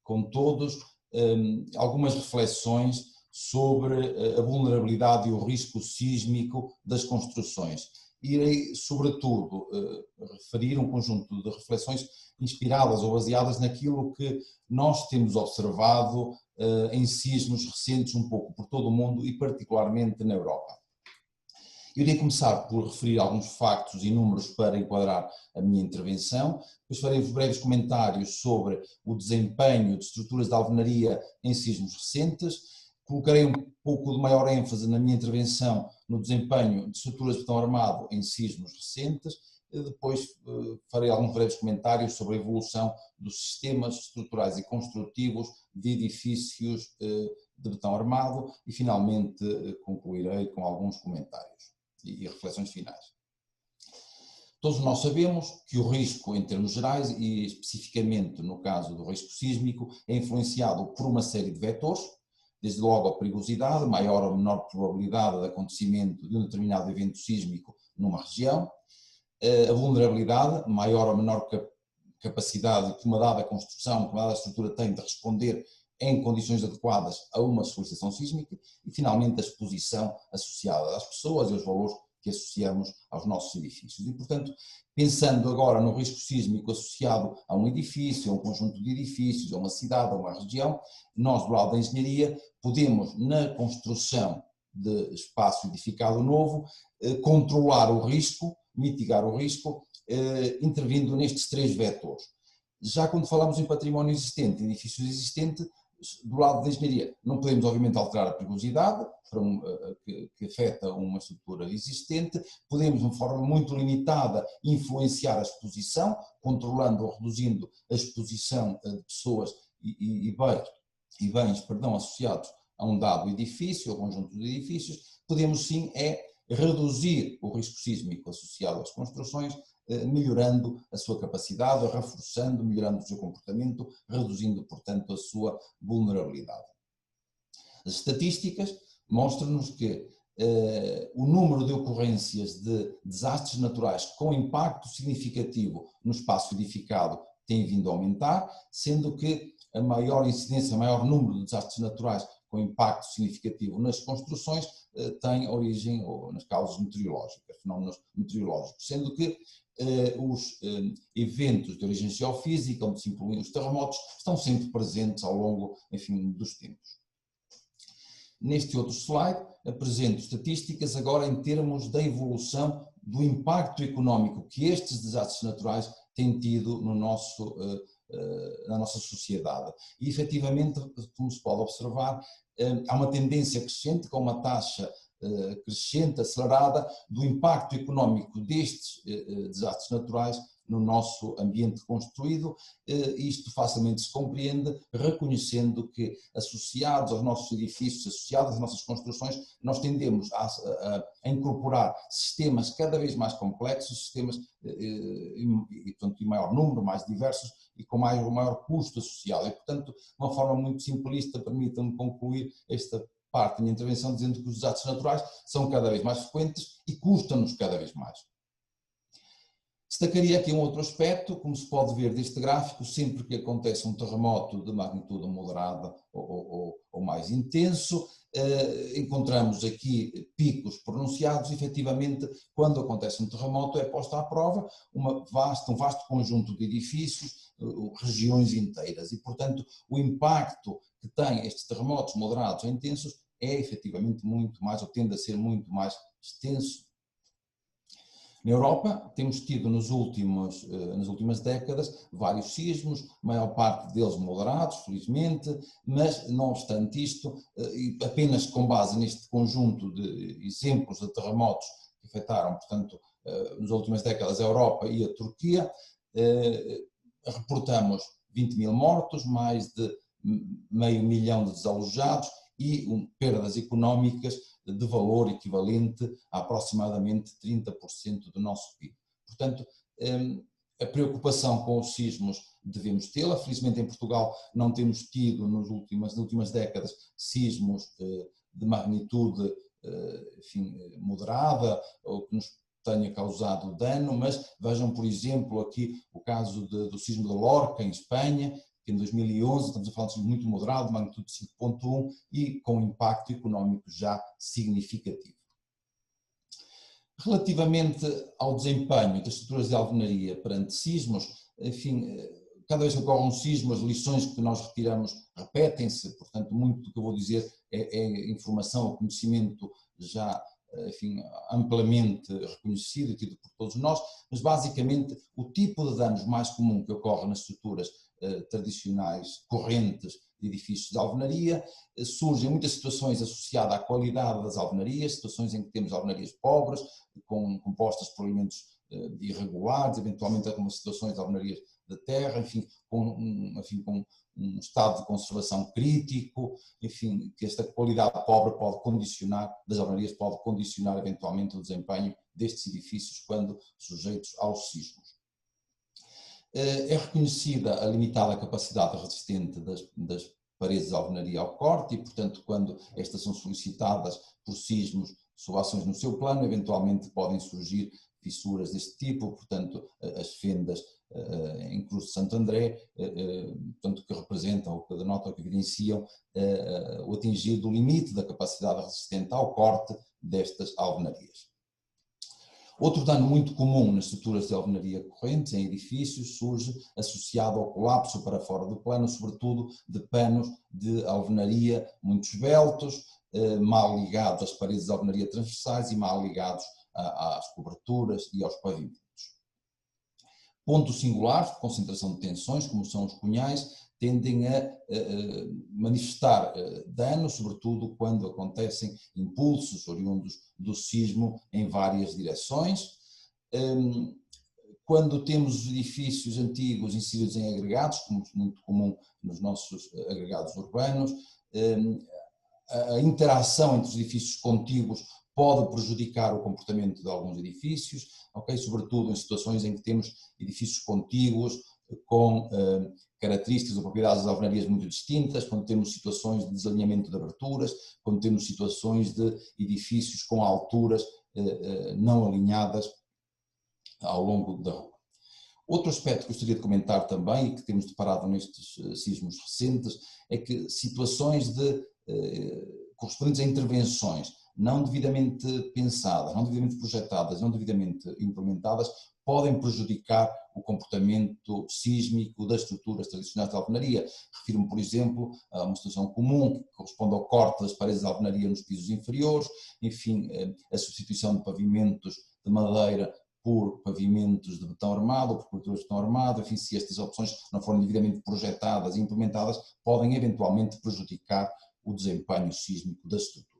com todos algumas reflexões sobre a vulnerabilidade e o risco sísmico das construções. Irei, sobretudo, referir um conjunto de reflexões inspiradas ou baseadas naquilo que nós temos observado em sismos recentes um pouco por todo o mundo e particularmente na Europa. Eu irei começar por referir alguns factos e números para enquadrar a minha intervenção, depois farei breves comentários sobre o desempenho de estruturas de alvenaria em sismos recentes, colocarei um pouco de maior ênfase na minha intervenção no desempenho de estruturas de betão armado em sismos recentes, Depois farei alguns breves comentários sobre a evolução dos sistemas estruturais e construtivos de edifícios de betão armado e finalmente concluirei com alguns comentários e reflexões finais. Todos nós sabemos que o risco em termos gerais e especificamente no caso do risco sísmico é influenciado por uma série de vetores, desde logo a perigosidade, maior ou menor probabilidade de acontecimento de um determinado evento sísmico numa região, a vulnerabilidade, maior ou menor capacidade que uma dada construção, que uma dada estrutura tem de responder em condições adequadas a uma solicitação sísmica e, finalmente, a exposição associada às pessoas e aos valores que associamos aos nossos edifícios. E, portanto, pensando agora no risco sísmico associado a um edifício, a um conjunto de edifícios, a uma cidade, a uma região, nós, do lado da engenharia, podemos, na construção de espaço edificado novo, controlar o risco, mitigar o risco, intervindo nestes 3 vetores. Já quando falamos em património existente, edifícios existentes, do lado da engenharia, não podemos obviamente alterar a perigosidade que afeta uma estrutura existente, podemos de uma forma muito limitada influenciar a exposição, controlando ou reduzindo a exposição de pessoas e bens associados a um dado edifício ou conjunto de edifícios. Podemos sim reduzir o risco sísmico associado às construções, melhorando a sua capacidade, reforçando, melhorando o seu comportamento, reduzindo, portanto, a sua vulnerabilidade. As estatísticas mostram-nos que o número de ocorrências de desastres naturais com impacto significativo no espaço edificado tem vindo a aumentar, sendo que a maior incidência, o maior número de desastres naturais com impacto significativo nas construções tem origem nas causas meteorológicas, fenómenos meteorológicos, sendo que os eventos de origem geofísica, onde se incluem os terremotos, estão sempre presentes ao longo, enfim, dos tempos. Neste outro slide, apresento estatísticas agora em termos da evolução do impacto económico que estes desastres naturais têm tido no na nossa sociedade. E, efetivamente, como se pode observar, há uma tendência crescente, com uma taxa crescente, acelerada, do impacto económico destes desastres naturais no nosso ambiente construído. Isto facilmente se compreende reconhecendo que, associados aos nossos edifícios, associados às nossas construções, nós tendemos a incorporar sistemas cada vez mais complexos, sistemas portanto, em maior número, mais diversos e com maior custo associado. E, portanto, de uma forma muito simplista, permitam-me concluir esta parte da minha intervenção dizendo que os desastres naturais são cada vez mais frequentes e custam-nos cada vez mais. Destacaria aqui um outro aspecto, como se pode ver deste gráfico, sempre que acontece um terremoto de magnitude moderada ou mais intenso, encontramos aqui picos pronunciados. Efetivamente, quando acontece um terremoto é posta à prova um vasto conjunto de edifícios, regiões inteiras e, portanto, o impacto que têm estes terremotos moderados ou intensos é efetivamente muito mais, ou tende a ser muito mais extenso. Na Europa, temos tido nas últimas décadas vários sismos, a maior parte deles moderados, felizmente, mas não obstante isto, apenas com base neste conjunto de exemplos de terremotos que afetaram, portanto, nas últimas décadas a Europa e a Turquia, reportamos 20 mil mortos, mais de meio milhão de desalojados e perdas económicas de valor equivalente a aproximadamente 30% do nosso PIB. Portanto, a preocupação com os sismos devemos tê-la. Felizmente em Portugal não temos tido nas últimas décadas sismos de magnitude enfim, moderada ou que nos tenha causado dano, mas vejam, por exemplo, aqui o caso do sismo de Lorca, em Espanha, que em 2011, estamos a falar de um sismo muito moderado, de magnitude de 5.1 e com impacto económico já significativo. Relativamente ao desempenho das estruturas de alvenaria perante sismos, enfim, cada vez que ocorre um sismo, as lições que nós retiramos repetem-se, portanto, muito do que eu vou dizer é informação ou conhecimento já, enfim, amplamente reconhecido e tido por todos nós, mas basicamente o tipo de danos mais comum que ocorre nas estruturas tradicionais, correntes de edifícios de alvenaria, surgem muitas situações associadas à qualidade das alvenarias, situações em que temos alvenarias pobres, compostas por elementos irregulares, eventualmente algumas situações de alvenarias de terra, enfim, com um estado de conservação crítico, enfim, que esta qualidade pobre das alvenarias pode condicionar eventualmente o desempenho destes edifícios quando sujeitos aos sismos. É reconhecida a limitada capacidade resistente das paredes de alvenaria ao corte e, portanto, quando estas são solicitadas por sismos sob ações no seu plano, eventualmente podem surgir fissuras deste tipo, portanto, as fendas em Cruz de Santo André, portanto, que representam, ou que denotam, ou que evidenciam o atingir do limite da capacidade resistente ao corte destas alvenarias. Outro dano muito comum nas estruturas de alvenaria correntes em edifícios surge associado ao colapso para fora do plano, sobretudo de panos de alvenaria muito esbeltos, mal ligados às paredes de alvenaria transversais e mal ligados às coberturas e aos pavimentos. Pontos singulares de concentração de tensões, como são os cunhais, tendem a manifestar danos, sobretudo quando acontecem impulsos oriundos do sismo em várias direções. Quando temos edifícios antigos inseridos em agregados, como é muito comum nos nossos agregados urbanos, a interação entre os edifícios contíguos pode prejudicar o comportamento de alguns edifícios, okay? Sobretudo em situações em que temos edifícios contíguos com características ou propriedades de alvenarias muito distintas, quando temos situações de desalinhamento de aberturas, quando temos situações de edifícios com alturas não alinhadas ao longo da rua. Outro aspecto que gostaria de comentar também, e que temos deparado nestes sismos recentes, é que situações correspondentes a intervenções não devidamente pensadas, não devidamente projetadas, não devidamente implementadas, podem prejudicar o comportamento sísmico das estruturas tradicionais de alvenaria. Refiro-me, por exemplo, a uma situação comum que corresponde ao corte das paredes de alvenaria nos pisos inferiores, enfim, a substituição de pavimentos de madeira por pavimentos de betão armado ou por coberturas de betão armado, enfim, se estas opções não forem devidamente projetadas e implementadas, podem eventualmente prejudicar o desempenho sísmico das estruturas.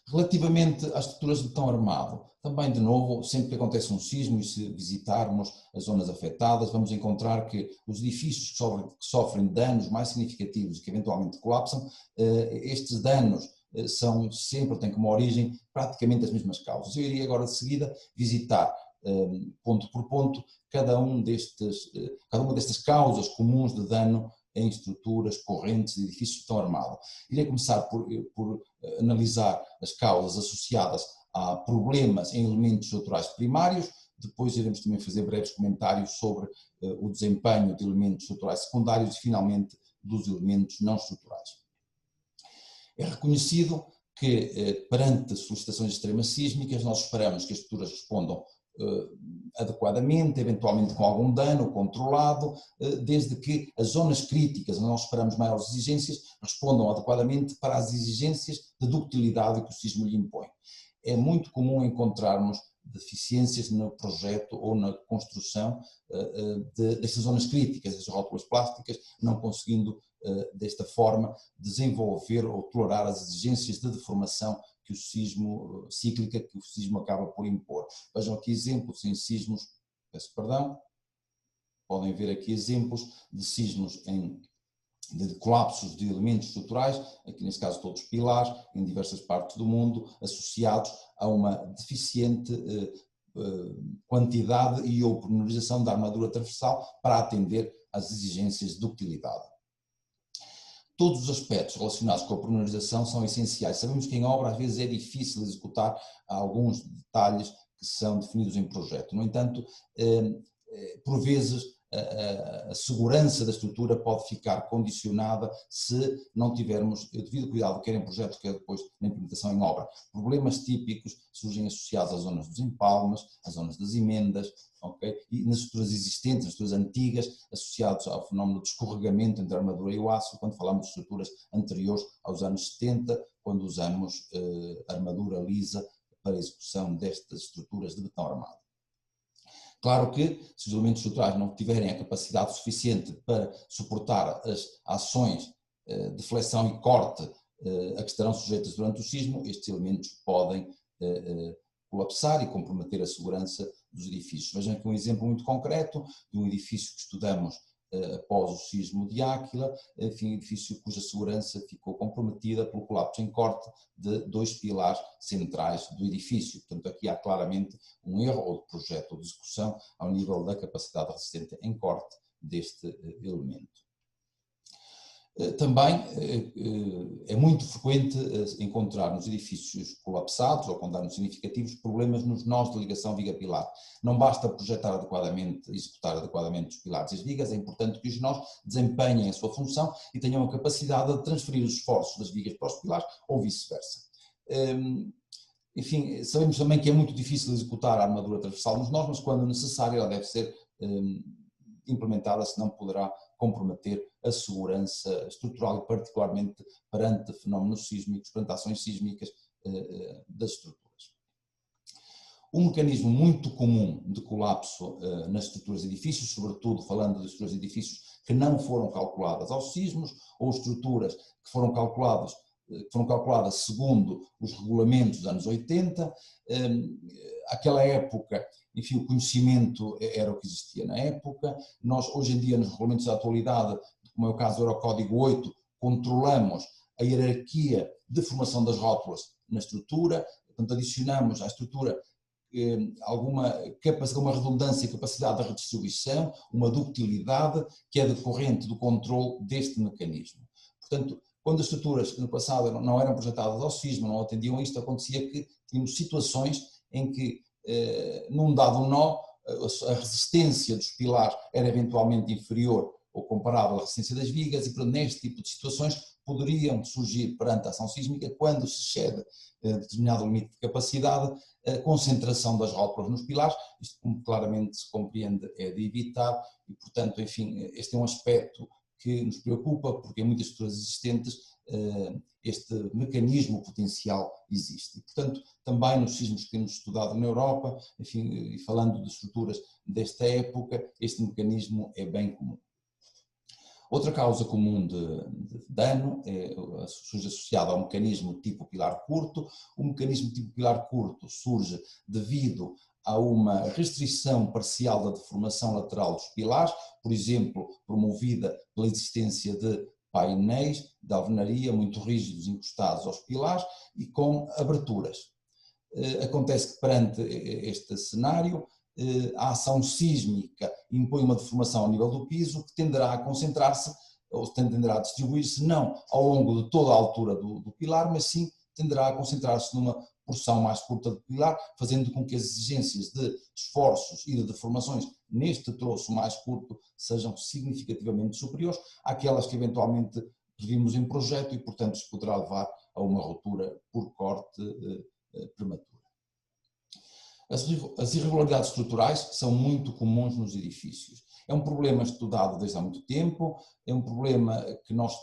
Relativamente às estruturas de betão armado, também, de novo, sempre que acontece um sismo e se visitarmos as zonas afetadas, vamos encontrar que os edifícios que sofrem danos mais significativos e que eventualmente colapsam, estes danos são sempre, têm como origem praticamente as mesmas causas. Eu iria agora de seguida visitar, ponto por ponto, cada uma destas causas comuns de dano em estruturas correntes de edifícios de betão armado. Irei começar por analisar as causas associadas a problemas em elementos estruturais primários, depois iremos também fazer breves comentários sobre o desempenho de elementos estruturais secundários e, finalmente, dos elementos não estruturais. É reconhecido que, perante solicitações extremas sísmicas, nós esperamos que as estruturas respondam adequadamente, eventualmente com algum dano controlado, desde que as zonas críticas, onde nós esperamos maiores exigências, respondam adequadamente para as exigências de ductilidade que o sismo lhe impõe. É muito comum encontrarmos deficiências no projeto ou na construção destas zonas críticas, das rótulas plásticas, não conseguindo desta forma desenvolver ou tolerar as exigências de deformação que o sismo cíclica que o sismo acaba por impor. Vejam aqui exemplos em sismos, peço perdão, podem ver aqui exemplos de sismos de colapsos de elementos estruturais, aqui nesse caso todos pilares, em diversas partes do mundo, associados a uma deficiente quantidade e ou pormenorização da armadura transversal para atender às exigências de ductilidade. Todos os aspectos relacionados com a pormenorização são essenciais. Sabemos que em obra às vezes é difícil executar alguns detalhes que são definidos em projeto. No entanto, por vezes a segurança da estrutura pode ficar condicionada se não tivermos o devido cuidado, quer em projeto, quer depois na implementação em obra. Problemas típicos surgem associados às zonas dos empalmes, às zonas das emendas, okay? E nas estruturas existentes, nas estruturas antigas, associados ao fenómeno de escorregamento entre a armadura e o aço, quando falamos de estruturas anteriores aos anos 70, quando usamos armadura lisa para a execução destas estruturas de betão armado. Claro que, se os elementos estruturais não tiverem a capacidade suficiente para suportar as ações de flexão e corte a que estarão sujeitas durante o sismo, estes elementos podem colapsar e comprometer a segurança dos edifícios. Vejam aqui um exemplo muito concreto de um edifício que estudamos após o sismo de Áquila, enfim, edifício cuja segurança ficou comprometida pelo colapso em corte de 2 pilares centrais do edifício. Portanto, aqui há claramente um erro ou de projeto ou de execução ao nível da capacidade resistente em corte deste elemento. Também é muito frequente encontrar nos edifícios colapsados ou com danos significativos problemas nos nós de ligação viga-pilar. Não basta projetar adequadamente, executar adequadamente os pilares e as vigas, é importante que os nós desempenhem a sua função e tenham a capacidade de transferir os esforços das vigas para os pilares ou vice-versa. Enfim, sabemos também que é muito difícil executar a armadura transversal nos nós, mas quando necessária ela deve ser implementada, senão poderá comprometer a segurança estrutural e particularmente perante fenómenos sísmicos, perante ações sísmicas das estruturas. Um mecanismo muito comum de colapso nas estruturas de edifícios, sobretudo falando de estruturas de edifícios que não foram calculadas aos sismos ou estruturas que foram calculadas segundo os regulamentos dos anos 80, aquela época, enfim, o conhecimento era o que existia na época. Nós, hoje em dia, nos regulamentos da atualidade, como é o caso do Eurocódigo 8, controlamos a hierarquia de formação das rótulas na estrutura, portanto, adicionamos à estrutura alguma redundância e capacidade de redistribuição, uma ductilidade que é decorrente do controle deste mecanismo. Portanto, quando as estruturas no passado não eram projetadas ao sismo, não atendiam a isto, acontecia que tínhamos situações em que, num dado nó, a resistência dos pilares era eventualmente inferior ou comparável à resistência das vigas e, neste tipo de situações, poderiam surgir perante a ação sísmica, quando se excede determinado limite de capacidade, a concentração das rótulas nos pilares. Isto, como claramente se compreende, é de evitar e, portanto, enfim, este é um aspecto que nos preocupa, porque em muitas estruturas existentes este mecanismo potencial existe. E, portanto, também nos sismos que temos estudado na Europa, enfim, e falando de estruturas desta época, este mecanismo é bem comum. Outra causa comum de dano surge associada ao mecanismo tipo pilar curto. O mecanismo tipo pilar curto surge devido a uma restrição parcial da deformação lateral dos pilares, por exemplo, promovida pela existência de painéis de alvenaria muito rígidos encostados aos pilares e com aberturas. Acontece que perante este cenário, a ação sísmica impõe uma deformação ao nível do piso que tenderá a concentrar-se, ou tenderá a distribuir-se não ao longo de toda a altura do pilar, mas sim tenderá a concentrar-se numa porção mais curta do pilar, fazendo com que as exigências de esforços e de deformações neste troço mais curto sejam significativamente superiores àquelas que eventualmente previmos em projeto e, portanto, isso poderá levar a uma ruptura por corte prematura. As irregularidades estruturais são muito comuns nos edifícios. É um problema estudado desde há muito tempo, é um problema que nós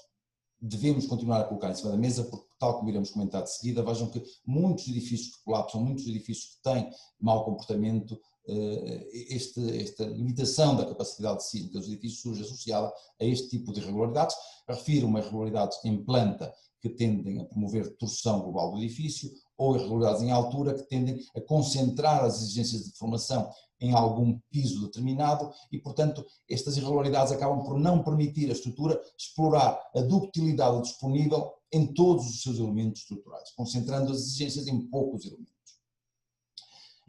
devemos continuar a colocar em cima da mesa, porque, tal como iremos comentar de seguida, vejam que muitos edifícios que colapsam, muitos edifícios que têm mau comportamento, esta limitação da capacidade sísmica dos edifícios surge associada a este tipo de irregularidades. Refiro-me a irregularidades em planta que tendem a promover torção global do edifício, ou irregularidades em altura que tendem a concentrar as exigências de deformação em algum piso determinado e, portanto, estas irregularidades acabam por não permitir à estrutura explorar a ductilidade disponível em todos os seus elementos estruturais, concentrando as exigências em poucos elementos.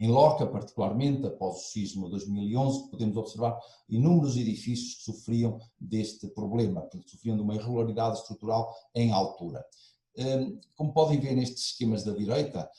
Em Lorca, particularmente, após o sismo de 2011, podemos observar inúmeros edifícios que sofriam deste problema, que sofriam de uma irregularidade estrutural em altura. Como podem ver nestes esquemas da direita,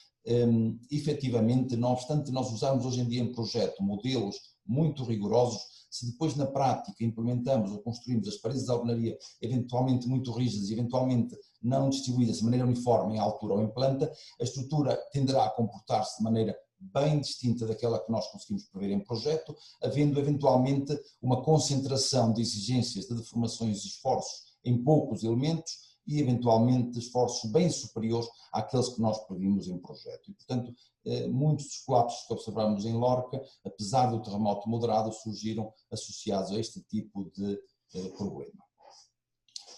efetivamente, não obstante nós usarmos hoje em dia em projeto modelos muito rigorosos, se depois na prática implementamos ou construímos as paredes de alvenaria eventualmente muito rígidas e eventualmente não distribuídas de maneira uniforme em altura ou em planta, a estrutura tenderá a comportar-se de maneira bem distinta daquela que nós conseguimos prever em projeto, havendo eventualmente uma concentração de exigências de deformações e esforços em poucos elementos e eventualmente esforços bem superiores àqueles que nós previmos em projeto. E, portanto, muitos dos colapsos que observamos em Lorca, apesar do terremoto moderado, surgiram associados a este tipo de problema.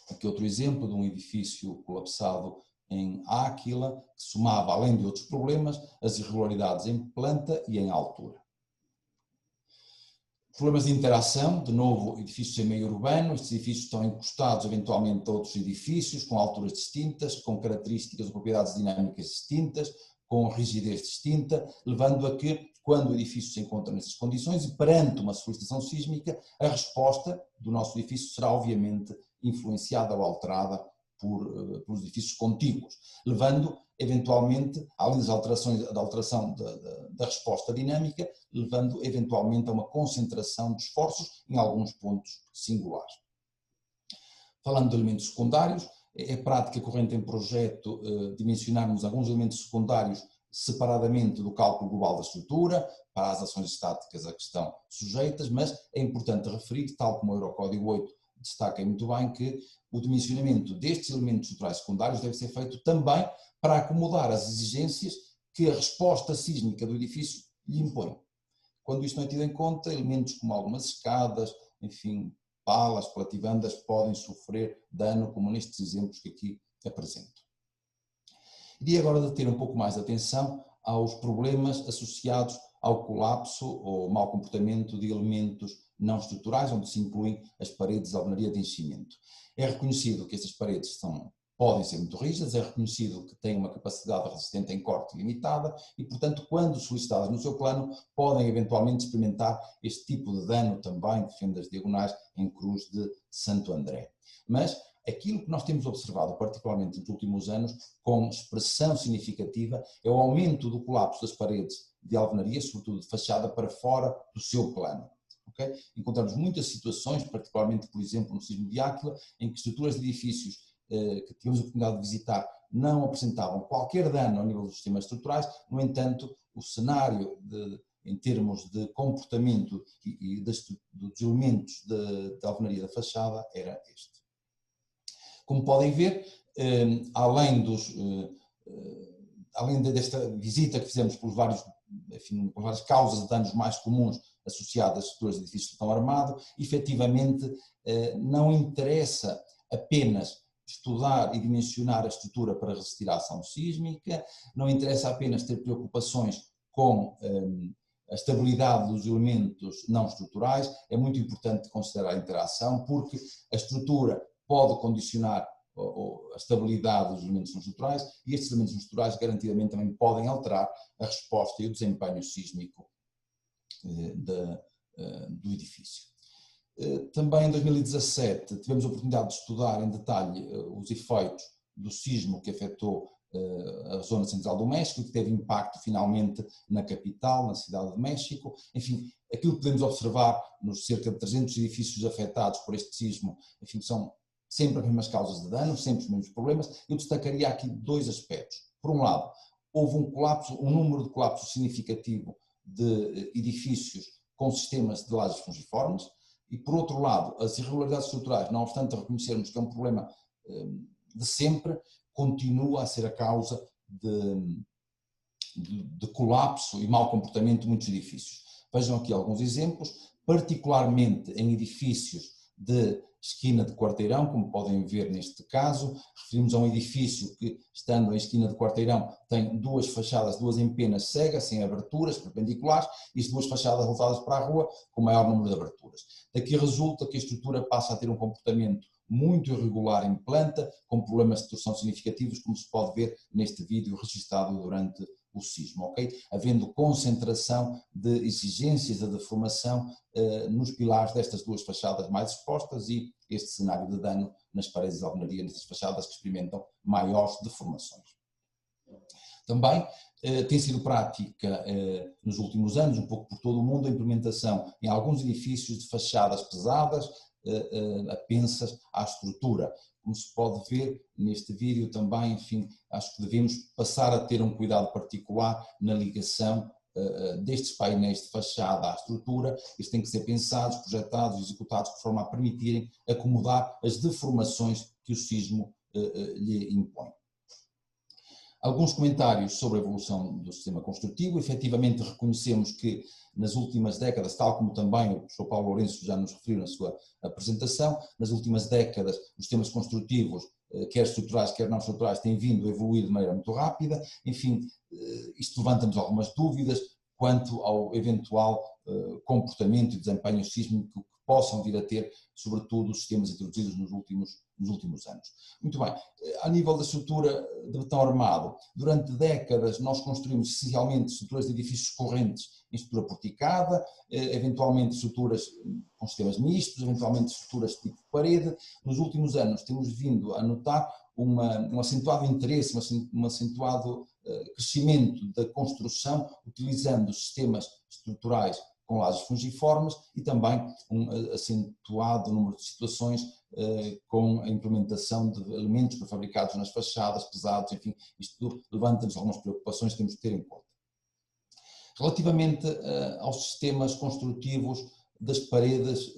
Aqui outro exemplo de um edifício colapsado em Áquila, que somava, além de outros problemas, as irregularidades em planta e em altura. Problemas de interação, de novo, edifícios em meio urbano, estes edifícios estão encostados eventualmente a outros edifícios, com alturas distintas, com características ou propriedades dinâmicas distintas, com rigidez distinta, levando a que, quando o edifício se encontra nessas condições e perante uma solicitação sísmica, a resposta do nosso edifício será obviamente influenciada ou alterada pelos edifícios contíguos, levando eventualmente, além das alterações, da alteração da resposta dinâmica, levando eventualmente a uma concentração de esforços em alguns pontos singulares. Falando de elementos secundários, é prática corrente em projeto dimensionarmos alguns elementos secundários separadamente do cálculo global da estrutura, para as ações estáticas a que estão sujeitas, mas é importante referir, tal como o Eurocódigo 8 destaca muito bem, que o dimensionamento destes elementos estruturais secundários deve ser feito também para acomodar as exigências que a resposta sísmica do edifício lhe impõe. Quando isto não é tido em conta, elementos como algumas escadas, enfim, palas, plativandas, podem sofrer dano, como nestes exemplos que aqui apresento. Iria agora de ter um pouco mais de atenção aos problemas associados ao colapso ou mau comportamento de elementos não estruturais, onde se incluem as paredes de alvenaria de enchimento. É reconhecido que estas paredes podem ser muito rígidas, é reconhecido que têm uma capacidade resistente em corte limitada e, portanto, quando solicitadas no seu plano, podem eventualmente experimentar este tipo de dano também de fendas diagonais em cruz de Santo André. Mas aquilo que nós temos observado, particularmente nos últimos anos, com expressão significativa, é o aumento do colapso das paredes de alvenaria, sobretudo de fachada, para fora do seu plano. Okay? Encontramos muitas situações, particularmente, por exemplo, no sismo de Áquila, em que estruturas de edifícios que tivemos a oportunidade de visitar não apresentavam qualquer dano ao nível dos sistemas estruturais, no entanto, o cenário em termos de comportamento e dos elementos de alvenaria da fachada era este. Como podem ver, além desta visita que fizemos por várias causas de danos mais comuns associadas às estruturas de edifícios que estão armados, efetivamente não interessa apenas estudar e dimensionar a estrutura para resistir à ação sísmica, não interessa apenas ter preocupações com a estabilidade dos elementos não estruturais, é muito importante considerar a interação, porque a estrutura pode condicionar a estabilidade dos elementos não estruturais e estes elementos não estruturais garantidamente também podem alterar a resposta e o desempenho sísmico do edifício. Também em 2017 tivemos a oportunidade de estudar em detalhe os efeitos do sismo que afetou a zona central do México e que teve impacto finalmente na capital, na cidade de México. Enfim, aquilo que podemos observar nos cerca de 300 edifícios afetados por este sismo, enfim, são sempre as mesmas causas de dano, sempre os mesmos problemas. Eu destacaria aqui dois aspectos. Por um lado, houve um número de colapsos significativo de edifícios com sistemas de lajes fungiformes e, por outro lado, as irregularidades estruturais, não obstante reconhecermos que é um problema de sempre, continua a ser a causa de colapso e mau comportamento de muitos edifícios. Vejam aqui alguns exemplos, particularmente em edifícios de esquina de quarteirão, como podem ver neste caso. Referimos a um edifício que, estando em esquina de quarteirão, tem duas fachadas, duas empenas cegas, sem aberturas perpendiculares, e duas fachadas voltadas para a rua, com maior número de aberturas. Daqui resulta que a estrutura passa a ter um comportamento muito irregular em planta, com problemas de torção significativos, como se pode ver neste vídeo registado durante o sismo, ok? Havendo concentração de exigências de deformação nos pilares destas duas fachadas mais expostas e este cenário de dano nas paredes de alvenaria nestas fachadas que experimentam maiores deformações. Também tem sido prática nos últimos anos, um pouco por todo o mundo, a implementação em alguns edifícios de fachadas pesadas, apensas à estrutura. Como se pode ver neste vídeo também, enfim, acho que devemos passar a ter um cuidado particular na ligação destes painéis de fachada à estrutura. Eles têm que ser pensados, projetados e executados de forma a permitirem acomodar as deformações que o sismo lhe impõe. Alguns comentários sobre a evolução do sistema construtivo. Efetivamente reconhecemos que nas últimas décadas, tal como também o professor Paulo Lourenço já nos referiu na sua apresentação, nas últimas décadas os sistemas construtivos, quer estruturais, quer não estruturais, têm vindo a evoluir de maneira muito rápida. Enfim, isto levanta-nos algumas dúvidas quanto ao eventual comportamento e desempenho sísmico que possam vir a ter, sobretudo, os sistemas introduzidos nos últimos anos. Muito bem, a nível da estrutura de betão armado, durante décadas nós construímos essencialmente estruturas de edifícios correntes em estrutura porticada, eventualmente estruturas com sistemas mistos, eventualmente estruturas de tipo de parede. Nos últimos anos temos vindo a notar um acentuado interesse, um acentuado crescimento da construção, utilizando sistemas estruturais com lajes fungiformes e também um acentuado número de situações com a implementação de elementos prefabricados nas fachadas, pesados, enfim, isto levanta-nos algumas preocupações que temos de ter em conta. Relativamente aos sistemas construtivos das paredes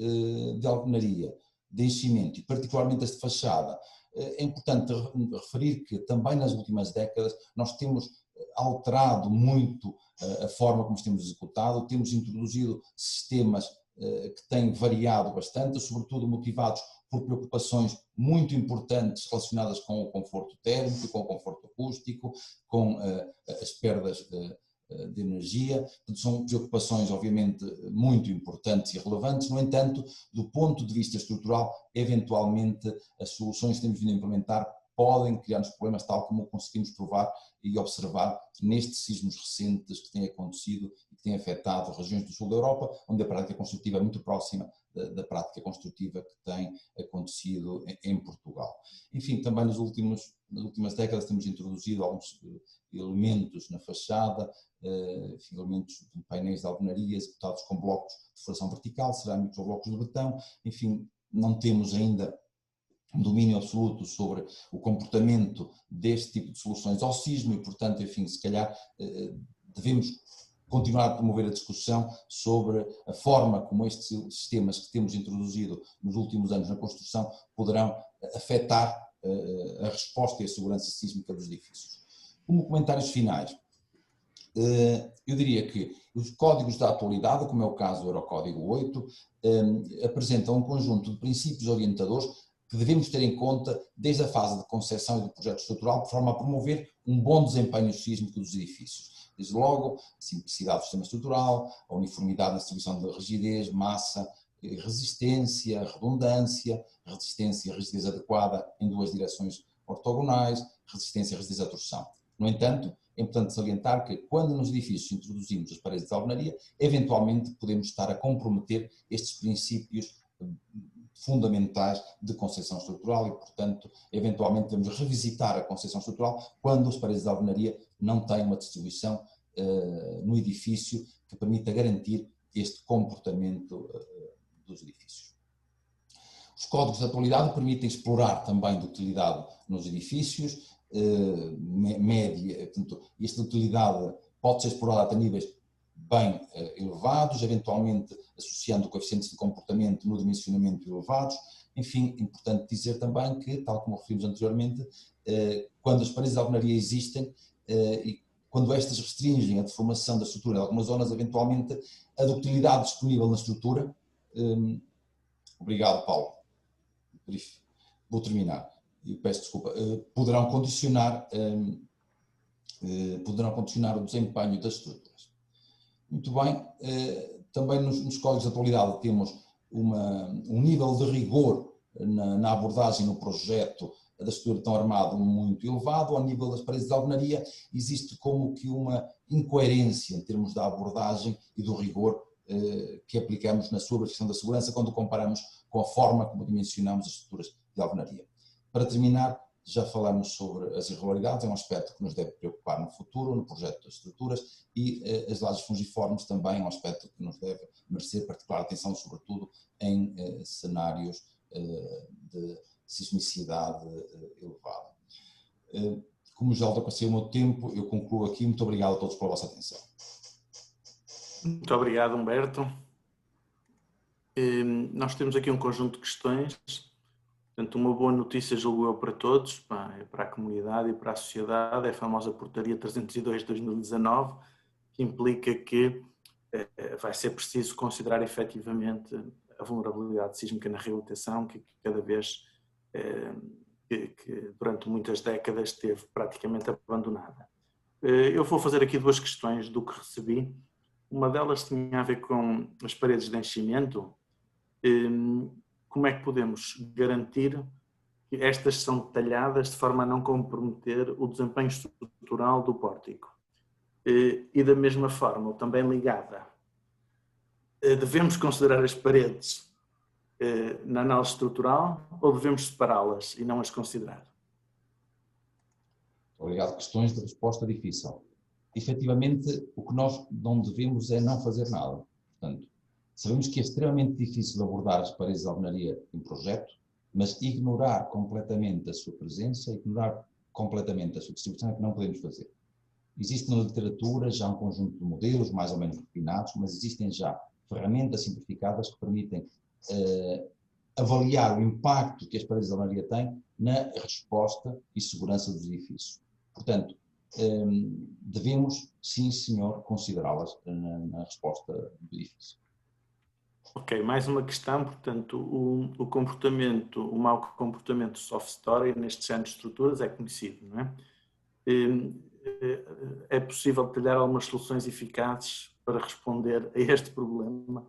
de alvenaria, de enchimento e particularmente as de fachada, é importante referir que também nas últimas décadas nós temos alterado muito a forma como temos executado, temos introduzido sistemas que têm variado bastante, sobretudo motivados por preocupações muito importantes relacionadas com o conforto térmico, com o conforto acústico, com as perdas de energia. São preocupações obviamente muito importantes e relevantes. No entanto, do ponto de vista estrutural, eventualmente as soluções que temos vindo a implementar podem criar-nos problemas, tal como conseguimos provar e observar nestes sismos recentes que têm acontecido e que têm afetado regiões do sul da Europa, onde a prática construtiva é muito próxima da prática construtiva que tem acontecido em Portugal. Enfim, também nas últimas décadas temos introduzido alguns elementos na fachada, elementos de painéis de alvenaria executados com blocos de furação vertical, cerâmicos ou blocos de betão. Enfim, não temos ainda um domínio absoluto sobre o comportamento deste tipo de soluções ao sismo e, portanto, enfim, se calhar devemos continuar a promover a discussão sobre a forma como estes sistemas que temos introduzido nos últimos anos na construção poderão afetar a resposta e a segurança sísmica dos edifícios. Como comentários finais, eu diria que os códigos da atualidade, como é o caso do Eurocódigo 8, apresentam um conjunto de princípios orientadores que devemos ter em conta desde a fase de concepção e do projeto estrutural, de forma a promover um bom desempenho sísmico dos edifícios. Desde logo, a simplicidade do sistema estrutural, a uniformidade na distribuição de rigidez, massa, resistência, redundância, resistência e rigidez adequada em duas direções ortogonais, resistência e rigidez à torção. No entanto, é importante salientar que quando nos edifícios introduzimos as paredes de alvenaria, eventualmente podemos estar a comprometer estes princípios fundamentais de concepção estrutural e, portanto, eventualmente devemos revisitar a concepção estrutural quando as paredes de alvenaria não têm uma distribuição no edifício que permita garantir este comportamento dos edifícios. Os códigos de atualidade permitem explorar também de utilidade nos edifícios, média, portanto, esta utilidade pode ser explorada até níveis bem elevados, eventualmente associando coeficientes de comportamento no dimensionamento elevados. Enfim, importante dizer também que, tal como referimos anteriormente, quando as paredes de alvenaria existem e quando estas restringem a deformação da estrutura em algumas zonas, eventualmente a ductilidade disponível na estrutura, obrigado Paulo, vou terminar, e peço desculpa, poderão condicionar o desempenho das estruturas. Muito bem, também nos códigos de atualidade temos um nível de rigor na abordagem no projeto da estrutura de betão armado muito elevado. Ao nível das paredes de alvenaria existe como que uma incoerência em termos da abordagem e do rigor que aplicamos na sua verificação da segurança quando comparamos com a forma como dimensionamos as estruturas de alvenaria. Para terminar, já falamos sobre as irregularidades, é um aspecto que nos deve preocupar no futuro, no projeto das estruturas, e as lajes fungiformes também é um aspecto que nos deve merecer particular atenção, sobretudo em cenários de sismicidade elevada. Como já ultrapassei o meu tempo, eu concluo aqui. Muito obrigado a todos pela vossa atenção. Muito obrigado, Humberto. Nós temos aqui um conjunto de questões. Portanto, uma boa notícia, julgo eu, para todos, para a comunidade e para a sociedade, é a famosa Portaria 302 de 2019, que implica que vai ser preciso considerar efetivamente a vulnerabilidade sísmica na reabilitação, que cada vez, que durante muitas décadas esteve praticamente abandonada. Eu vou fazer aqui duas questões do que recebi. Uma delas tinha a ver com as paredes de enchimento. Como é que podemos garantir que estas são detalhadas de forma a não comprometer o desempenho estrutural do pórtico? E da mesma forma, ou também ligada, devemos considerar as paredes na análise estrutural ou devemos separá-las e não as considerar? Obrigado. Questões de resposta difícil. Efetivamente, o que nós não devemos é não fazer nada. Portanto, sabemos que é extremamente difícil abordar as paredes de alvenaria em projeto, mas ignorar completamente a sua presença, ignorar completamente a sua distribuição é que não podemos fazer. Existe na literatura já um conjunto de modelos mais ou menos refinados, mas existem já ferramentas simplificadas que permitem avaliar o impacto que as paredes de alvenaria têm na resposta e segurança dos edifícios. Portanto, devemos, sim senhor, considerá-las na resposta do edifício. Ok, mais uma questão, portanto, o mau comportamento soft story nestes géneros de estruturas é conhecido, não é? É possível detalhar algumas soluções eficazes para responder a este problema?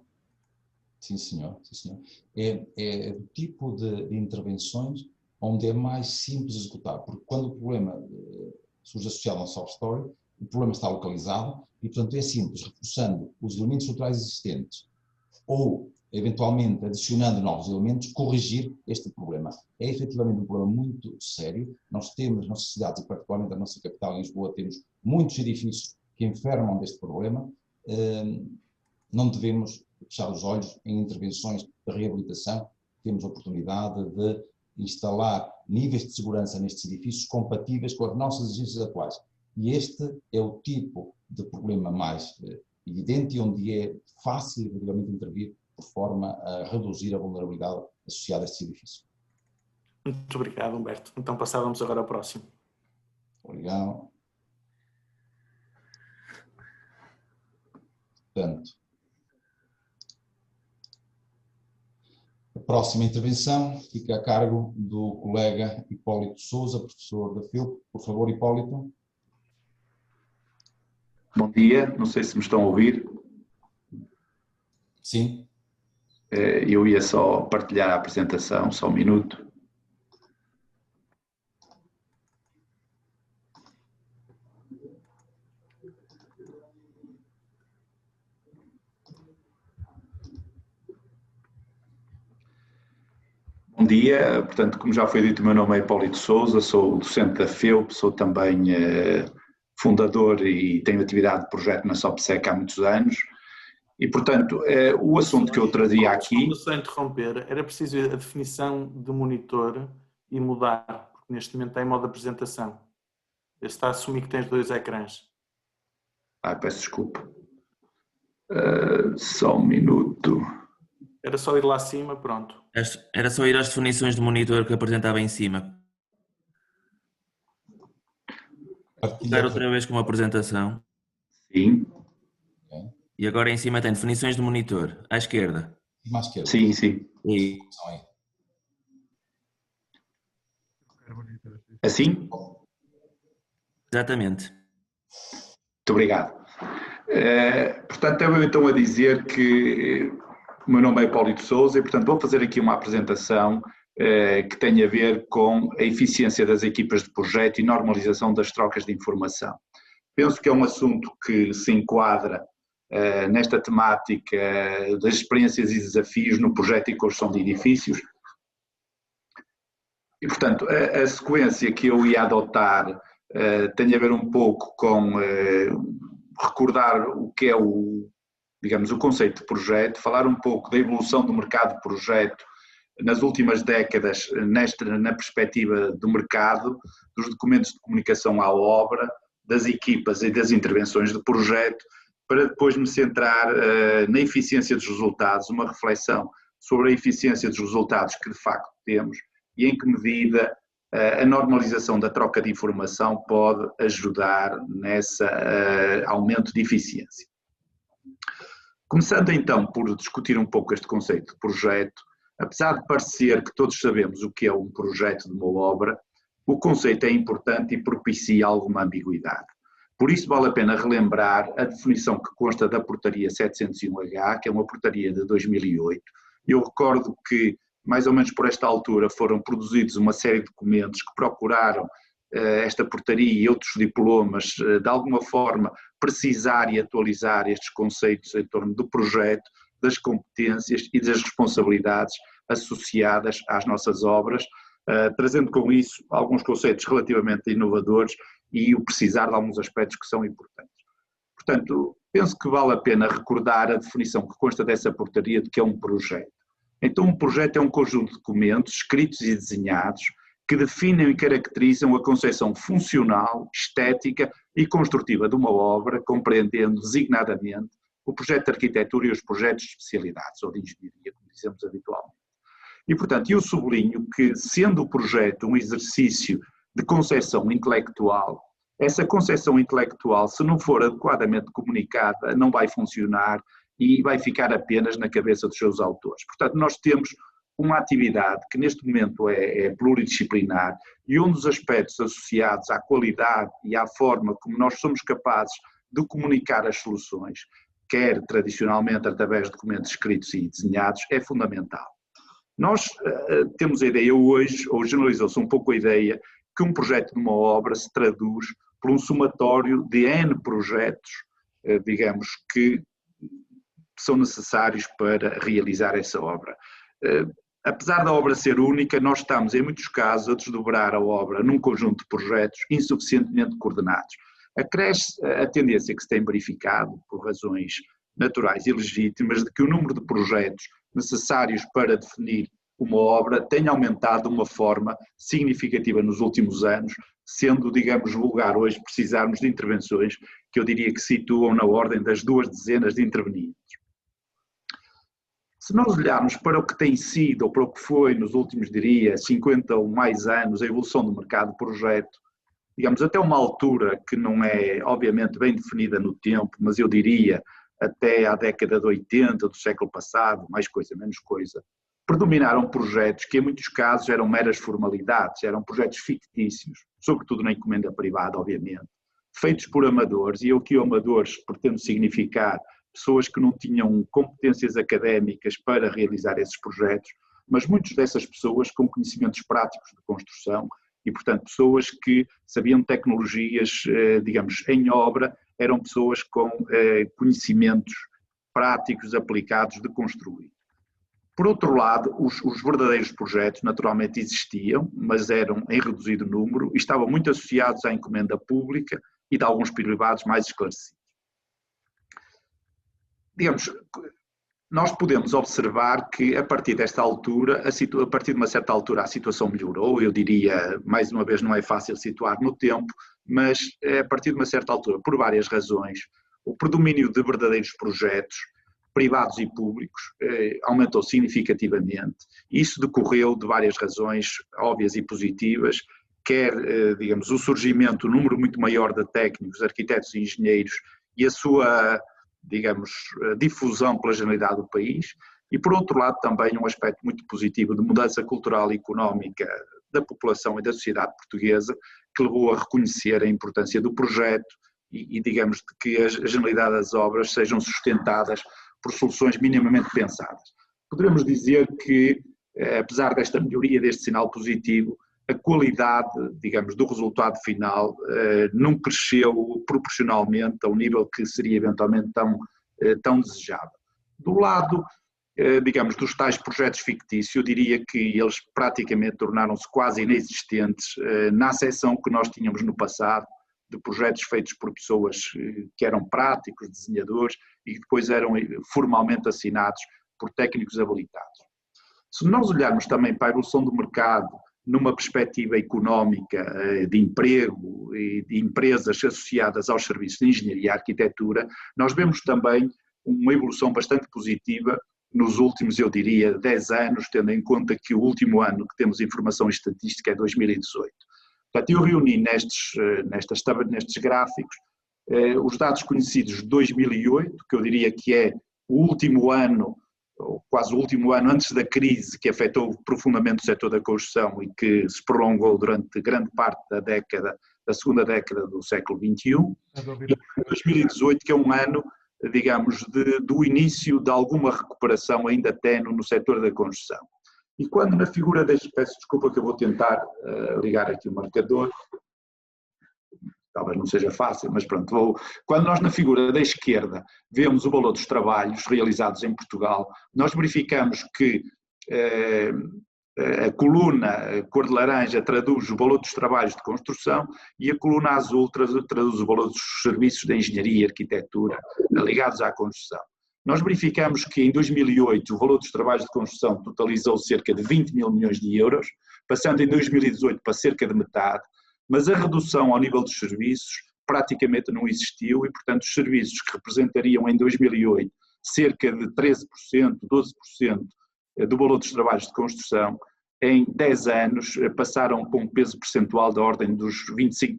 Sim senhor, sim senhor. É do tipo de intervenções onde é mais simples executar, porque quando o problema surge associado a um soft story, o problema está localizado e, portanto, é simples, reforçando os elementos estruturais existentes ou, eventualmente, adicionando novos elementos, corrigir este problema. É efetivamente um problema muito sério. Nós temos, nas nossas cidades, e particularmente na nossa capital, em Lisboa, temos muitos edifícios que enfermam deste problema. Não devemos fechar os olhos em intervenções de reabilitação. Temos a oportunidade de instalar níveis de segurança nestes edifícios compatíveis com as nossas exigências atuais. E este é o tipo de problema mais evidente e onde é fácil, efetivamente, intervir de forma a reduzir a vulnerabilidade associada a estes edifícios. Muito obrigado, Humberto. Então passávamos agora ao próximo. Obrigado. Portanto, a próxima intervenção fica a cargo do colega Hipólito Sousa, professor da FIUP. Por favor, Hipólito. Bom dia, não sei se me estão a ouvir. Sim. Eu ia só partilhar a apresentação, só um minuto. Bom dia, portanto, como já foi dito, o meu nome é Hipólito Sousa, sou docente da FIUP, sou também fundador e tenho atividade de projeto na SOPSEC há muitos anos e, portanto, o assunto que eu trazia aqui... Só interromper, era preciso a definição de monitor e mudar, porque neste momento está em modo de apresentação. Está a assumir que tens dois ecrãs. Peço desculpa. Só um minuto. Era só ir lá acima, pronto. Era só ir às definições de monitor que apresentava em cima. Dar outra vez com a apresentação. Sim. E agora em cima tem definições de monitor. À esquerda. À esquerda. Sim, sim. E... Assim? Exatamente. Muito obrigado. Portanto, eu então a dizer que o meu nome é Hipólito Sousa e, portanto, vou fazer aqui uma apresentação que tem a ver com a eficiência das equipas de projeto e normalização das trocas de informação. Penso que é um assunto que se enquadra nesta temática das experiências e desafios no projeto e construção de edifícios. E, portanto, a sequência que eu ia adotar tem a ver um pouco com recordar o que é o conceito de projeto, falar um pouco da evolução do mercado de projeto nas últimas décadas na perspectiva do mercado, dos documentos de comunicação à obra, das equipas e das intervenções de projeto, para depois me centrar na eficiência dos resultados, uma reflexão sobre a eficiência dos resultados que de facto temos e em que medida a normalização da troca de informação pode ajudar nesse aumento de eficiência. Começando então por discutir um pouco este conceito de projeto, apesar de parecer que todos sabemos o que é um projeto de uma obra, o conceito é importante e propicia alguma ambiguidade. Por isso vale a pena relembrar a definição que consta da Portaria 701H, que é uma portaria de 2008. Eu recordo que, mais ou menos por esta altura, foram produzidos uma série de documentos que procuraram esta portaria e outros diplomas, de alguma forma, precisar e atualizar estes conceitos em torno do projeto, das competências e das responsabilidades associadas às nossas obras, trazendo com isso alguns conceitos relativamente inovadores e o precisar de alguns aspectos que são importantes. Portanto, penso que vale a pena recordar a definição que consta dessa portaria de que é um projeto. Então, um projeto é um conjunto de documentos escritos e desenhados que definem e caracterizam a concepção funcional, estética e construtiva de uma obra, compreendendo designadamente o projeto de arquitetura e os projetos de especialidades ou de engenharia, como dizemos habitualmente. E, portanto, eu sublinho que, sendo o projeto um exercício de concepção intelectual, essa concepção intelectual, se não for adequadamente comunicada, não vai funcionar e vai ficar apenas na cabeça dos seus autores. Portanto, nós temos uma atividade que neste momento é pluridisciplinar e um dos aspectos associados à qualidade e à forma como nós somos capazes de comunicar as soluções, quer tradicionalmente através de documentos escritos e desenhados, é fundamental. Nós temos a ideia hoje, ou generalizou-se um pouco a ideia, que um projeto de uma obra se traduz por um somatório de N projetos, digamos, que são necessários para realizar essa obra. Apesar da obra ser única, nós estamos, em muitos casos, a desdobrar a obra num conjunto de projetos insuficientemente coordenados. Acresce a tendência que se tem verificado, por razões naturais e legítimas, de que o número de projetos necessários para definir uma obra tenha aumentado de uma forma significativa nos últimos anos, sendo, digamos, vulgar hoje precisarmos de intervenções que eu diria que situam na ordem das 2 dezenas de intervenientes. Se nós olharmos para o que tem sido, ou para o que foi nos últimos, diria, 50 ou mais anos, a evolução do mercado de projeto, digamos, até uma altura que não é, obviamente, bem definida no tempo, mas eu diria até à década de 80 do século passado, mais coisa, menos coisa, predominaram projetos que em muitos casos eram meras formalidades, eram projetos fictícios, sobretudo na encomenda privada, obviamente, feitos por amadores, e eu aqui amadores pretendo significar pessoas que não tinham competências académicas para realizar esses projetos, mas muitas dessas pessoas com conhecimentos práticos de construção e, portanto, pessoas que sabiam tecnologias, digamos, em obra, eram pessoas com conhecimentos práticos aplicados de construir. Por outro lado, os verdadeiros projetos naturalmente existiam, mas eram em reduzido número e estavam muito associados à encomenda pública e de alguns privados mais esclarecidos. Digamos, nós podemos observar que a partir desta altura, a partir de uma certa altura a situação melhorou, eu diria, mais uma vez não é fácil situar no tempo, mas a partir de uma certa altura, por várias razões, o predomínio de verdadeiros projetos, privados e públicos, aumentou significativamente. Isso decorreu de várias razões óbvias e positivas, quer, digamos, o surgimento, um número muito maior de técnicos, arquitetos e engenheiros e a sua, digamos, difusão pela generalidade do país, e por outro lado também um aspecto muito positivo de mudança cultural e económica da população e da sociedade portuguesa, que levou a reconhecer a importância do projeto e digamos, de que a generalidade das obras sejam sustentadas por soluções minimamente pensadas. Poderemos dizer que, apesar desta melhoria, deste sinal positivo, a qualidade, digamos, do resultado final não cresceu proporcionalmente ao nível que seria eventualmente tão desejável. Do lado, digamos, dos tais projetos fictícios, eu diria que eles praticamente tornaram-se quase inexistentes na acessão que nós tínhamos no passado, de projetos feitos por pessoas que eram práticos, desenhadores, e que depois eram formalmente assinados por técnicos habilitados. Se nós olharmos também para a evolução do mercado numa perspectiva económica de emprego e de empresas associadas aos serviços de engenharia e arquitetura, nós vemos também uma evolução bastante positiva nos últimos, eu diria, 10 anos, tendo em conta que o último ano que temos informação estatística é 2018. Portanto, eu reuni nestes gráficos os dados conhecidos de 2008, que eu diria que é o último ano, ou quase o último ano antes da crise que afetou profundamente o setor da construção e que se prolongou durante grande parte da segunda década do século XXI, e 2018, que é um ano, digamos, do início de alguma recuperação ainda ténue no setor da construção. E quando na figura peço desculpa que eu vou tentar ligar aqui o marcador, talvez não seja fácil, mas pronto, quando nós na figura da esquerda vemos o valor dos trabalhos realizados em Portugal, nós verificamos que a coluna cor de laranja traduz o valor dos trabalhos de construção e a coluna azul traduz o valor dos serviços de engenharia e arquitetura ligados à construção. Nós verificamos que em 2008 o valor dos trabalhos de construção totalizou cerca de 20 mil milhões de euros, passando em 2018 para cerca de metade, mas a redução ao nível dos serviços praticamente não existiu e, portanto, os serviços que representariam em 2008 cerca de 13%, 12% do valor dos trabalhos de construção, em 10 anos passaram com um peso percentual da ordem dos 25%.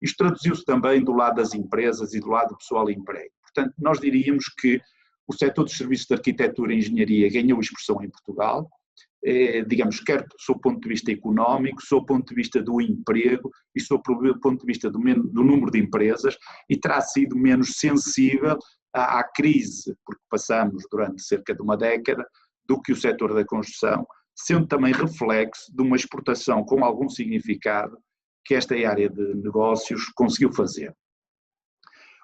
Isto traduziu-se também do lado das empresas e do lado do pessoal e emprego. Portanto, nós diríamos que o setor dos serviços de arquitetura e engenharia ganhou expressão em Portugal, digamos, quer sob o ponto de vista económico, sob o ponto de vista do emprego e sob o ponto de vista do número de empresas, e terá sido menos sensível à crise, porque passamos durante cerca de uma década, do que o setor da construção, sendo também reflexo de uma exportação com algum significado que esta área de negócios conseguiu fazer.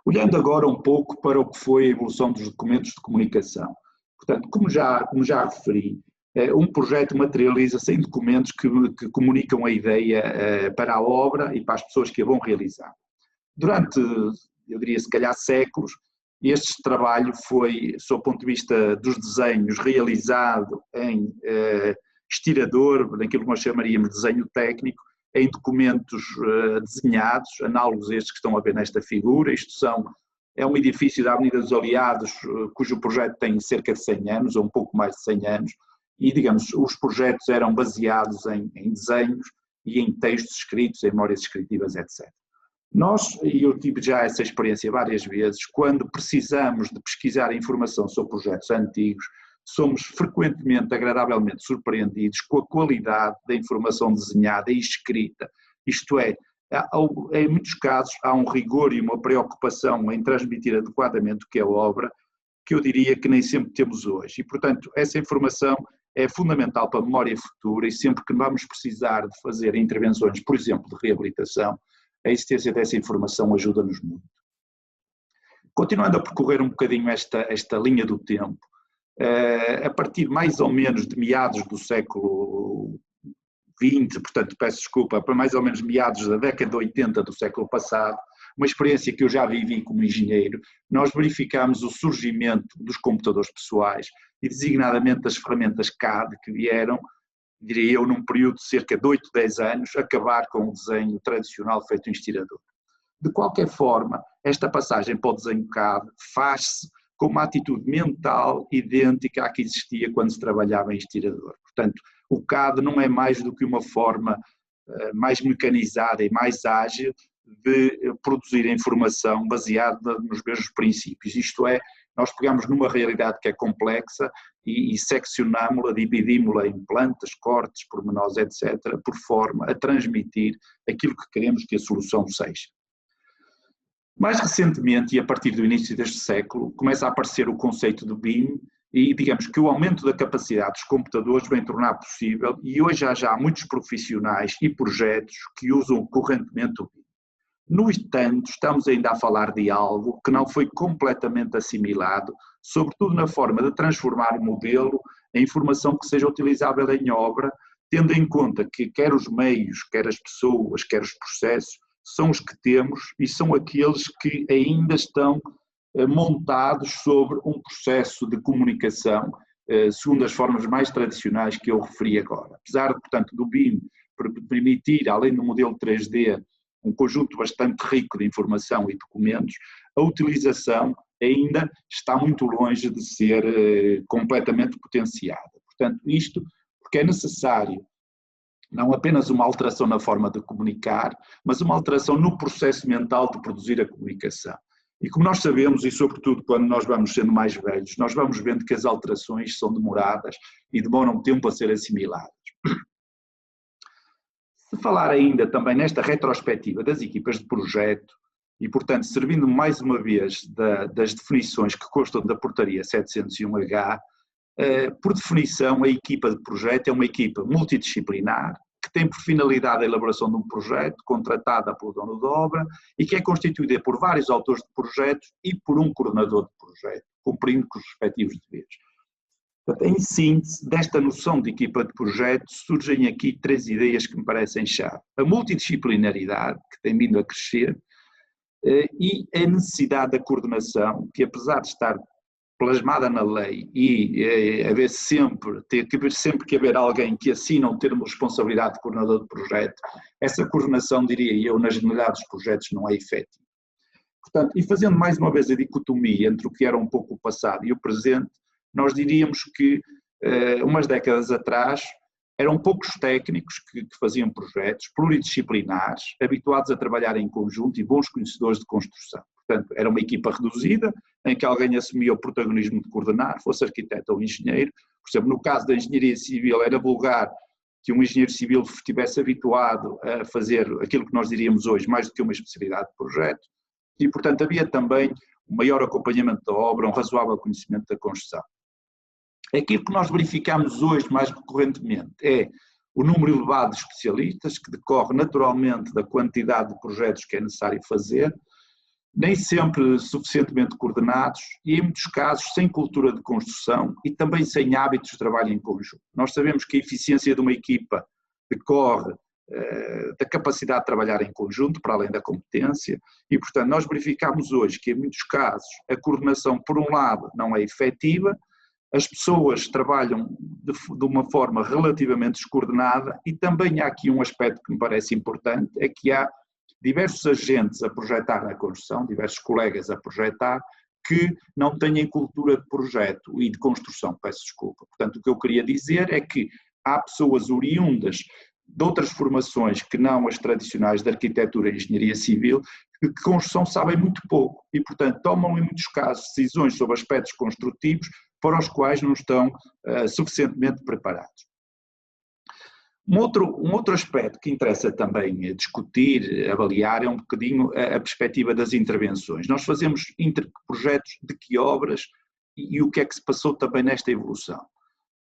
Olhando agora um pouco para o que foi a evolução dos documentos de comunicação. Portanto, como já referi, um projeto materializa-se em documentos que comunicam a ideia para a obra e para as pessoas que a vão realizar. Durante, eu diria se calhar séculos, este trabalho foi, sob o ponto de vista dos desenhos, realizado em estirador, naquilo que nós chamaríamos de desenho técnico, em documentos desenhados, análogos a estes que estão a ver nesta figura. É um edifício da Avenida dos Aliados, cujo projeto tem cerca de 100 anos, ou um pouco mais de 100 anos, e, digamos, os projetos eram baseados em desenhos e em textos escritos, em memórias descritivas, etc. E eu tive já essa experiência várias vezes, quando precisamos de pesquisar informação sobre projetos antigos, somos frequentemente, agradavelmente surpreendidos com a qualidade da informação desenhada e escrita. Isto é, em muitos casos há um rigor e uma preocupação em transmitir adequadamente o que é a obra, que eu diria que nem sempre temos hoje. E, portanto, essa informação é fundamental para a memória futura, e sempre que vamos precisar de fazer intervenções, por exemplo, de reabilitação, a existência dessa informação ajuda-nos muito. Continuando a percorrer um bocadinho esta linha do tempo, a partir mais ou menos de meados do século XX, portanto peço desculpa, para mais ou menos meados da década de 80 do século passado, uma experiência que eu já vivi como engenheiro, nós verificámos o surgimento dos computadores pessoais e designadamente das ferramentas CAD que vieram, diria eu, num período de cerca de 8, 10 anos, acabar com o desenho tradicional feito em estirador. De qualquer forma, esta passagem para o desenho CAD faz-se com uma atitude mental idêntica à que existia quando se trabalhava em estirador. Portanto, o CAD não é mais do que uma forma mais mecanizada e mais ágil de produzir informação baseada nos mesmos princípios. Isto é, nós pegamos numa realidade que é complexa e seccionámos-la, dividimos-la em plantas, cortes, pormenores, etc., por forma a transmitir aquilo que queremos que a solução seja. Mais recentemente, e a partir do início deste século, começa a aparecer o conceito do BIM e, digamos, que o aumento da capacidade dos computadores vem tornar possível, e hoje já há muitos profissionais e projetos que usam correntemente o BIM. No entanto, estamos ainda a falar de algo que não foi completamente assimilado, sobretudo na forma de transformar o modelo em informação que seja utilizável em obra, tendo em conta que quer os meios, quer as pessoas, quer os processos, são os que temos e são aqueles que ainda estão montados sobre um processo de comunicação, segundo as formas mais tradicionais que eu referi agora. Apesar, portanto, do BIM permitir, além do modelo 3D, um conjunto bastante rico de informação e documentos, a utilização ainda está muito longe de ser completamente potenciada. Portanto, isto porque é necessário não apenas uma alteração na forma de comunicar, mas uma alteração no processo mental de produzir a comunicação. E como nós sabemos, e sobretudo quando nós vamos sendo mais velhos, nós vamos vendo que as alterações são demoradas e demoram tempo a ser assimiladas. Se falar ainda também nesta retrospectiva das equipas de projeto, e portanto servindo mais uma vez das definições que constam da portaria 701H, por definição a equipa de projeto é uma equipa multidisciplinar, que tem por finalidade a elaboração de um projeto, contratada pelo dono da obra, e que é constituída por vários autores de projetos e por um coordenador de projeto, cumprindo com os respectivos deveres. Portanto, em síntese, desta noção de equipa de projeto, surgem aqui 3 ideias que me parecem chave. A multidisciplinaridade, que tem vindo a crescer, e a necessidade da coordenação, que apesar de estar plasmada na lei e haver sempre que haver alguém que assina um termo de responsabilidade de coordenador de projeto, essa coordenação, diria eu, na generalidade dos projetos não é efetiva. Portanto, e fazendo mais uma vez a dicotomia entre o que era um pouco o passado e o presente, nós diríamos que umas décadas atrás eram poucos técnicos que faziam projetos pluridisciplinares, habituados a trabalhar em conjunto e bons conhecedores de construção. Portanto, era uma equipa reduzida, em que alguém assumia o protagonismo de coordenar, fosse arquiteto ou engenheiro. Por exemplo, no caso da engenharia civil, era vulgar que um engenheiro civil estivesse habituado a fazer aquilo que nós diríamos hoje, mais do que uma especialidade de projeto, e, portanto, havia também um maior acompanhamento da obra, um razoável conhecimento da construção. Aquilo que nós verificamos hoje mais recorrentemente é o número elevado de especialistas, que decorre naturalmente da quantidade de projetos que é necessário fazer, nem sempre suficientemente coordenados e, em muitos casos, sem cultura de construção e também sem hábitos de trabalho em conjunto. Nós sabemos que a eficiência de uma equipa decorre da capacidade de trabalhar em conjunto, para além da competência, e, portanto, nós verificamos hoje que, em muitos casos, a coordenação, por um lado, não é efetiva, as pessoas trabalham de uma forma relativamente descoordenada e também há aqui um aspecto que me parece importante, é que há diversos agentes a projetar na construção, diversos colegas a projetar, que não têm cultura de projeto e de construção, peço desculpa. Portanto, o que eu queria dizer é que há pessoas oriundas de outras formações que não as tradicionais de arquitetura e engenharia civil, que de construção sabem muito pouco e, portanto, tomam em muitos casos decisões sobre aspectos construtivos para os quais não estão suficientemente preparados. Um outro aspecto que interessa também discutir, avaliar, é um bocadinho a perspectiva das intervenções. Nós fazemos projetos de que obras e o que é que se passou também nesta evolução.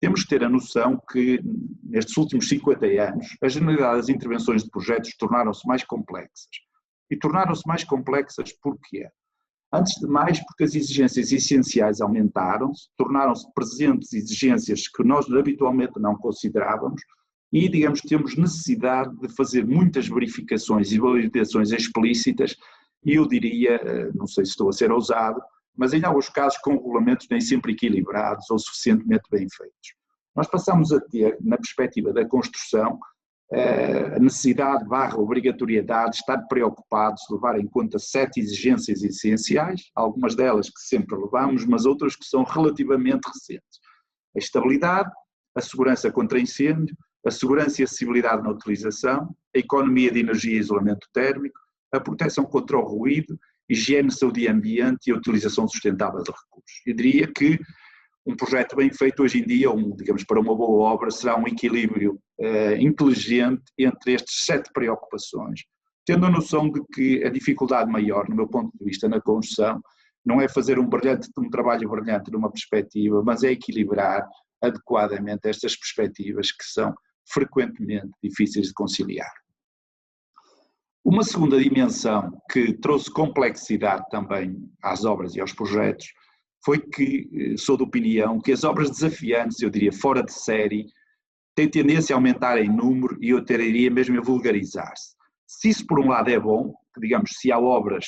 Temos que ter a noção que nestes últimos 50 anos a generalidade das intervenções de projetos tornaram-se mais complexas. E tornaram-se mais complexas porquê? Antes de mais porque as exigências essenciais aumentaram-se, tornaram-se presentes exigências que nós habitualmente não considerávamos e, digamos, temos necessidade de fazer muitas verificações e validações explícitas e eu diria, não sei se estou a ser ousado, mas em alguns casos com regulamentos nem sempre equilibrados ou suficientemente bem feitos. Nós passamos a ter, na perspectiva da construção, a necessidade / obrigatoriedade de estar preocupados de levar em conta 7 exigências essenciais, algumas delas que sempre levamos, mas outras que são relativamente recentes. A estabilidade, a segurança contra incêndio, a segurança e acessibilidade na utilização, a economia de energia e isolamento térmico, a proteção contra o ruído, higiene, saúde e ambiente e a utilização sustentável de recursos. Eu diria que um projeto bem feito hoje em dia, digamos, para uma boa obra, será um equilíbrio inteligente entre estas 7 preocupações, tendo a noção de que a dificuldade maior, no meu ponto de vista, na construção, não é fazer um trabalho brilhante numa perspectiva, mas é equilibrar adequadamente estas perspectivas que são frequentemente difíceis de conciliar. Uma segunda dimensão que trouxe complexidade também às obras e aos projetos foi que sou de opinião que as obras desafiantes, eu diria fora de série, têm tendência a aumentar em número e eu diria mesmo a vulgarizar-se. Se isso por um lado é bom, que digamos, se há obras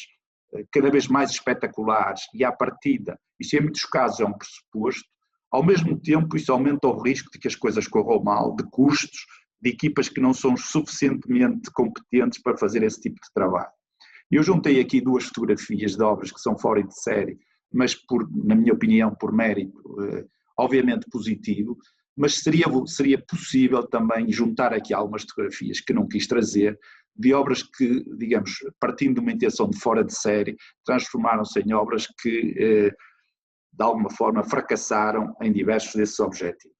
cada vez mais espetaculares e à partida, isso em muitos casos é um pressuposto, ao mesmo tempo isso aumenta o risco de que as coisas corram mal, de custos, de equipas que não são suficientemente competentes para fazer esse tipo de trabalho. Eu juntei aqui 2 fotografias de obras que são fora de série, mas na minha opinião, por mérito, obviamente positivo, mas seria possível também juntar aqui algumas fotografias que não quis trazer, de obras que, digamos, partindo de uma intenção de fora de série, transformaram-se em obras que, de alguma forma, fracassaram em diversos desses objetivos.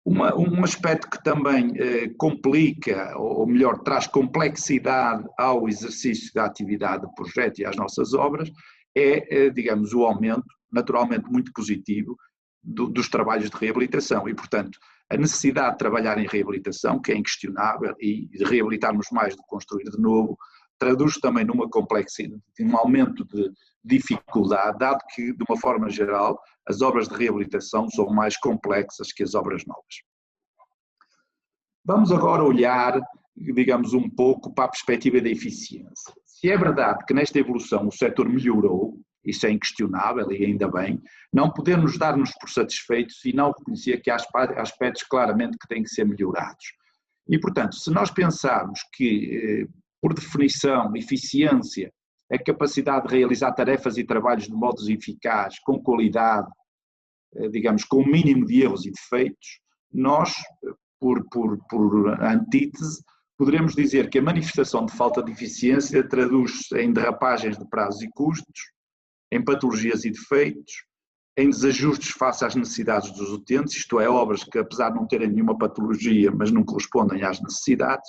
Um aspecto que também complica, ou melhor, traz complexidade ao exercício da atividade de projeto e às nossas obras, é, digamos, o aumento, naturalmente muito positivo, dos trabalhos de reabilitação e, portanto, a necessidade de trabalhar em reabilitação, que é inquestionável, e de reabilitarmos mais do que construir de novo, traduz também numa complexidade, um aumento de dificuldade, dado que, de uma forma geral, as obras de reabilitação são mais complexas que as obras novas. Vamos agora olhar, digamos, um pouco para a perspectiva da eficiência. Se é verdade que nesta evolução o setor melhorou, isso é inquestionável e ainda bem, não podemos dar-nos por satisfeitos e não reconhecer que há aspectos claramente que têm que ser melhorados. E, portanto, se nós pensarmos que, por definição, eficiência é a capacidade de realizar tarefas e trabalhos de modo eficaz, com qualidade, digamos, com o mínimo de erros e defeitos, nós, por antítese, poderemos dizer que a manifestação de falta de eficiência traduz-se em derrapagens de prazos e custos, em patologias e defeitos, em desajustes face às necessidades dos utentes, isto é, obras que apesar de não terem nenhuma patologia, mas não correspondem às necessidades,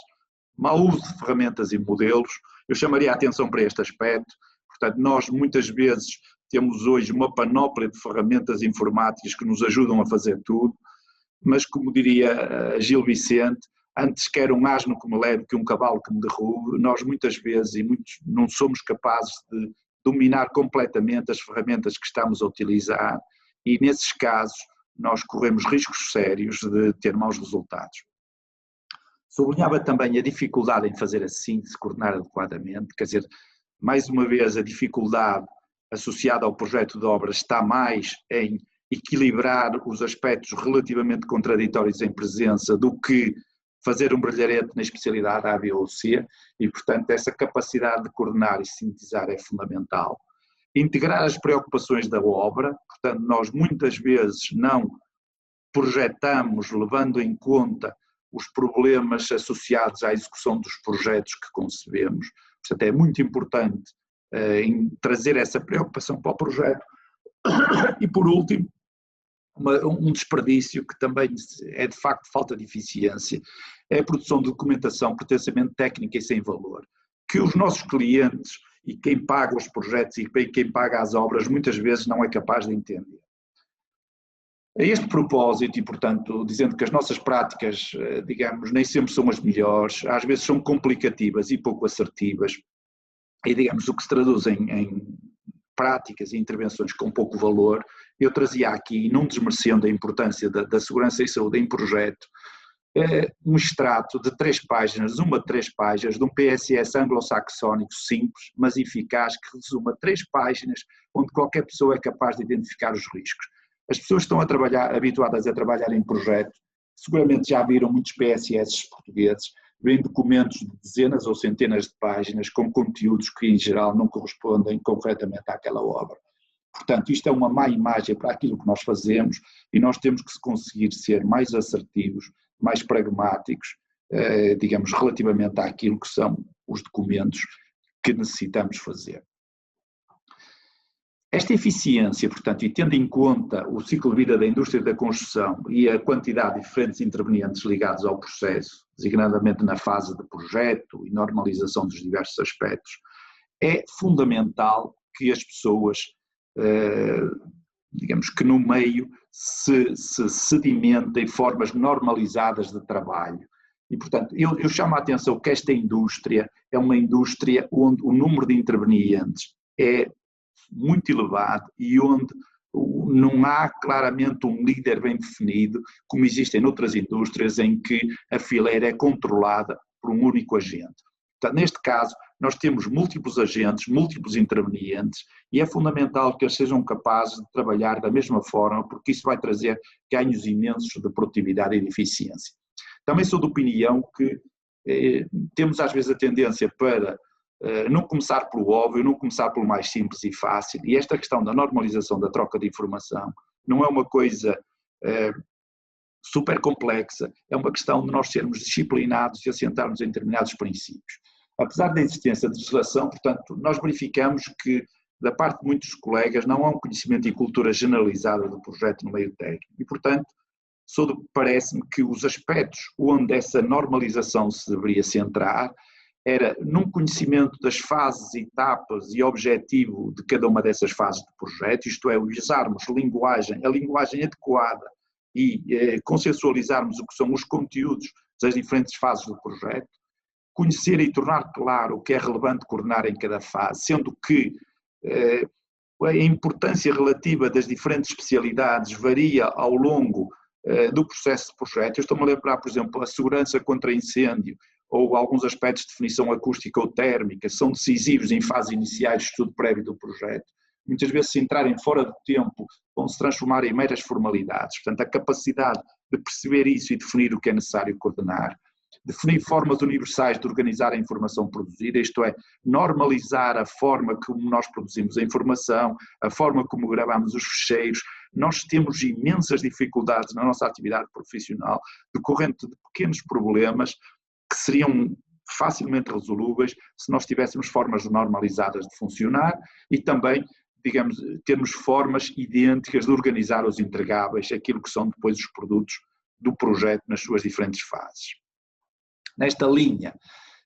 mau uso de ferramentas e modelos. Eu chamaria a atenção para este aspecto. Portanto, nós muitas vezes temos hoje uma panóplia de ferramentas informáticas que nos ajudam a fazer tudo, mas como diria Gil Vicente, antes quer um asno que me leve que um cavalo que me derrube. Nós muitas vezes não somos capazes de dominar completamente as ferramentas que estamos a utilizar e nesses casos nós corremos riscos sérios de ter maus resultados. Sublinhava também a dificuldade em fazer a síntese, coordenar adequadamente, quer dizer, mais uma vez a dificuldade associada ao projeto de obras está mais em equilibrar os aspectos relativamente contraditórios em presença do que fazer um brilharete na especialidade A, B ou C, e portanto essa capacidade de coordenar e sintetizar é fundamental. Integrar as preocupações da obra, portanto nós muitas vezes não projetamos levando em conta os problemas associados à execução dos projetos que concebemos, portanto é muito importante trazer essa preocupação para o projeto. E por último, um desperdício que também é de facto falta de eficiência, é a produção de documentação pretensamente técnica e sem valor, que os nossos clientes e quem paga os projetos e quem paga as obras muitas vezes não é capaz de entender. A este propósito, e portanto dizendo que as nossas práticas, digamos, nem sempre são as melhores, às vezes são complicativas e pouco assertivas, e digamos o que se traduz em práticas e intervenções com pouco valor, eu trazia aqui, não desmerecendo a importância da segurança e saúde em projeto, um extrato de 3 páginas, uma de 3 páginas, de um PSS anglo-saxónico simples, mas eficaz, que resuma 3 páginas, onde qualquer pessoa é capaz de identificar os riscos. As pessoas que estão habituadas a trabalhar em projeto, seguramente já viram muitos PSS portugueses, vêm documentos de dezenas ou centenas de páginas com conteúdos que em geral não correspondem concretamente àquela obra. Portanto, isto é uma má imagem para aquilo que nós fazemos e nós temos que conseguir ser mais assertivos, mais pragmáticos, digamos, relativamente àquilo que são os documentos que necessitamos fazer. Esta eficiência, portanto, e tendo em conta o ciclo de vida da indústria da construção e a quantidade de diferentes intervenientes ligados ao processo, designadamente na fase de projeto e normalização dos diversos aspectos, é fundamental que as pessoas, digamos que no meio, se sedimentem formas normalizadas de trabalho. E, portanto, eu chamo a atenção que esta indústria é uma indústria onde o número de intervenientes é muito elevado e onde não há claramente um líder bem definido, como existem noutras indústrias em que a fileira é controlada por um único agente. Portanto, neste caso, nós temos múltiplos agentes, múltiplos intervenientes e é fundamental que eles sejam capazes de trabalhar da mesma forma, porque isso vai trazer ganhos imensos de produtividade e de eficiência. Também sou de opinião que temos às vezes a tendência para não começar pelo óbvio, não começar pelo mais simples e fácil. E esta questão da normalização da troca de informação não é uma coisa super complexa, é uma questão de nós sermos disciplinados e assentarmos em determinados princípios. Apesar da existência de legislação, portanto, nós verificamos que da parte de muitos colegas não há um conhecimento e cultura generalizada do projeto no meio técnico e, portanto, parece-me que os aspectos onde essa normalização se deveria centrar era num conhecimento das fases, etapas e objetivo de cada uma dessas fases do projeto, isto é, usarmos a linguagem adequada e consensualizarmos o que são os conteúdos das diferentes fases do projeto, conhecer e tornar claro o que é relevante coordenar em cada fase, sendo que a importância relativa das diferentes especialidades varia ao longo do processo de projeto. Eu estou-me a lembrar, por exemplo, a segurança contra incêndio ou alguns aspectos de definição acústica ou térmica são decisivos em fases iniciais de estudo prévio do projeto. Muitas vezes, se entrarem fora de tempo, vão se transformar em meras formalidades. Portanto, a capacidade de perceber isso e definir o que é necessário coordenar. Definir formas universais de organizar a informação produzida, isto é, normalizar a forma como nós produzimos a informação, a forma como gravamos os ficheiros. Nós temos imensas dificuldades na nossa atividade profissional, decorrente de pequenos problemas que seriam facilmente resolúveis se nós tivéssemos formas normalizadas de funcionar e também, digamos, termos formas idênticas de organizar os entregáveis, aquilo que são depois os produtos do projeto nas suas diferentes fases. Nesta linha,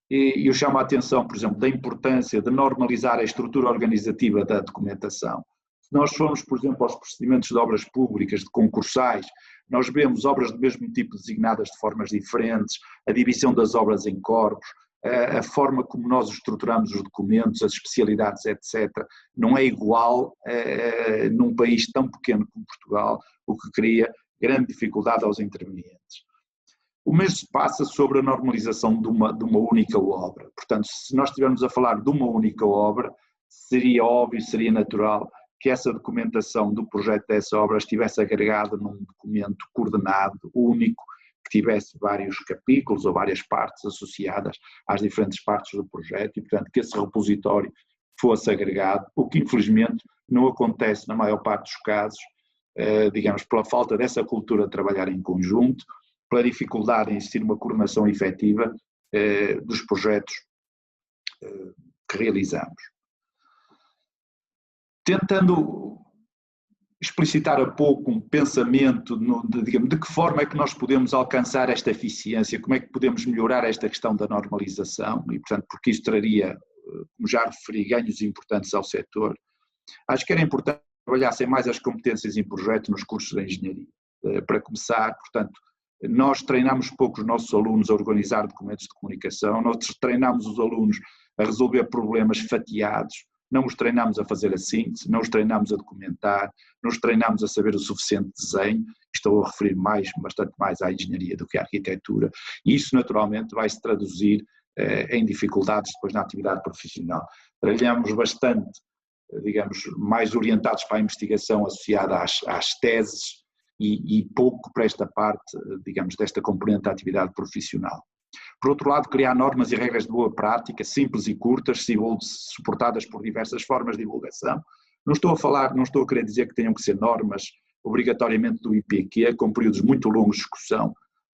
eu chamo a atenção, por exemplo, da importância de normalizar a estrutura organizativa da documentação. Se nós formos, por exemplo, aos procedimentos de obras públicas, de concursais, nós vemos obras do mesmo tipo designadas de formas diferentes, a divisão das obras em corpos, a forma como nós estruturamos os documentos, as especialidades, etc., não é igual num país tão pequeno como Portugal, o que cria grande dificuldade aos intervenientes. O mesmo se passa sobre a normalização de uma única obra. Portanto, se nós estivermos a falar de uma única obra, seria óbvio, seria natural que essa documentação do projeto dessa obra estivesse agregada num documento coordenado, único, que tivesse vários capítulos ou várias partes associadas às diferentes partes do projeto e, portanto, que esse repositório fosse agregado, o que infelizmente não acontece na maior parte dos casos, digamos, pela falta dessa cultura de trabalhar em conjunto, pela dificuldade em existir uma coordenação efetiva dos projetos que realizamos. Tentando explicitar um pouco um pensamento digamos, de que forma é que nós podemos alcançar esta eficiência, como é que podemos melhorar esta questão da normalização e, portanto, porque isso traria, como já referi, ganhos importantes ao setor. Acho que era importante que trabalhassem mais as competências em projeto nos cursos de engenharia. Para começar, portanto, nós treinamos pouco os nossos alunos a organizar documentos de comunicação, nós treinamos os alunos a resolver problemas fatiados, não os treinamos a fazer a síntese, não os treinamos a documentar, não os treinamos a saber o suficiente desenho, estou a referir bastante mais à engenharia do que à arquitetura, e isso naturalmente vai se traduzir em dificuldades depois na atividade profissional. Trabalhamos bastante, digamos, mais orientados para a investigação associada às teses, e pouco para esta parte, digamos, desta componente da atividade profissional. Por outro lado, criar normas e regras de boa prática, simples e curtas, suportadas por diversas formas de divulgação. Não estou a querer dizer que tenham que ser normas obrigatoriamente do IPQ, com períodos muito longos de discussão.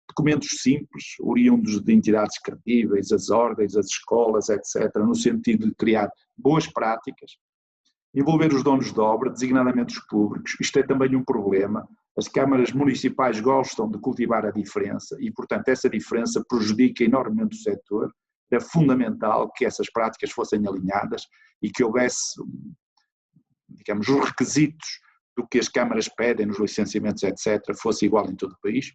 Documentos simples, oriundos de entidades credíveis, as ordens, as escolas, etc., no sentido de criar boas práticas. Envolver os donos de obra, designadamente os públicos, isto é também um problema. As câmaras municipais gostam de cultivar a diferença e, portanto, essa diferença prejudica enormemente o setor. É fundamental que essas práticas fossem alinhadas e que houvesse, digamos, os requisitos do que as câmaras pedem nos licenciamentos, etc., fosse igual em todo o país.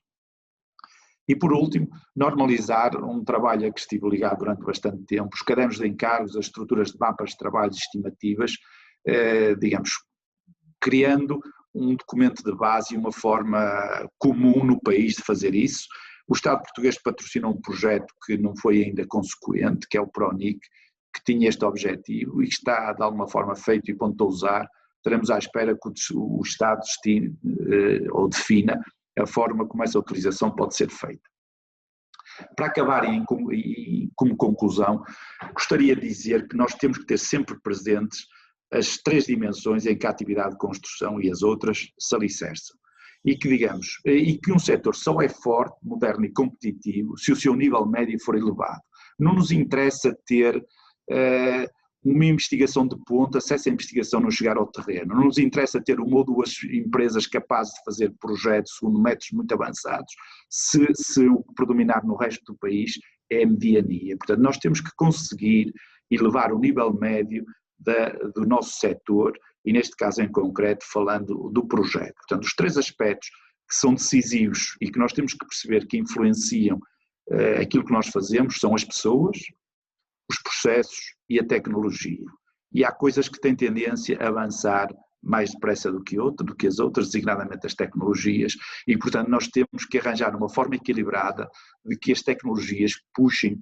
E, por último, normalizar um trabalho a que estive ligado durante bastante tempo, os cadernos de encargos, as estruturas de mapas de trabalho e estimativas, digamos, criando um documento de base e uma forma comum no país de fazer isso. O Estado português patrocinou um projeto que não foi ainda consequente, que é o PRONIC, que tinha este objetivo e que está de alguma forma feito e ponto a usar. Estaremos à espera que o Estado destine ou defina a forma como essa utilização pode ser feita. Para acabar e como conclusão, gostaria de dizer que nós temos que ter sempre presentes as 3 dimensões em que a atividade de construção e as outras se alicerçam. E que um setor só é forte, moderno e competitivo se o seu nível médio for elevado. Não nos interessa ter uma investigação de ponta se essa investigação não chegar ao terreno. Não nos interessa ter 1 ou 2 empresas capazes de fazer projetos segundo métodos muito avançados se o que predominar no resto do país é a mediania. Portanto, nós temos que conseguir elevar o nível médio do nosso setor e, neste caso em concreto, falando do projeto. Portanto, os 3 aspectos que são decisivos e que nós temos que perceber que influenciam aquilo que nós fazemos são as pessoas, os processos e a tecnologia. E há coisas que têm tendência a avançar mais depressa do que as outras, designadamente as tecnologias, e portanto nós temos que arranjar uma forma equilibrada de que as tecnologias puxem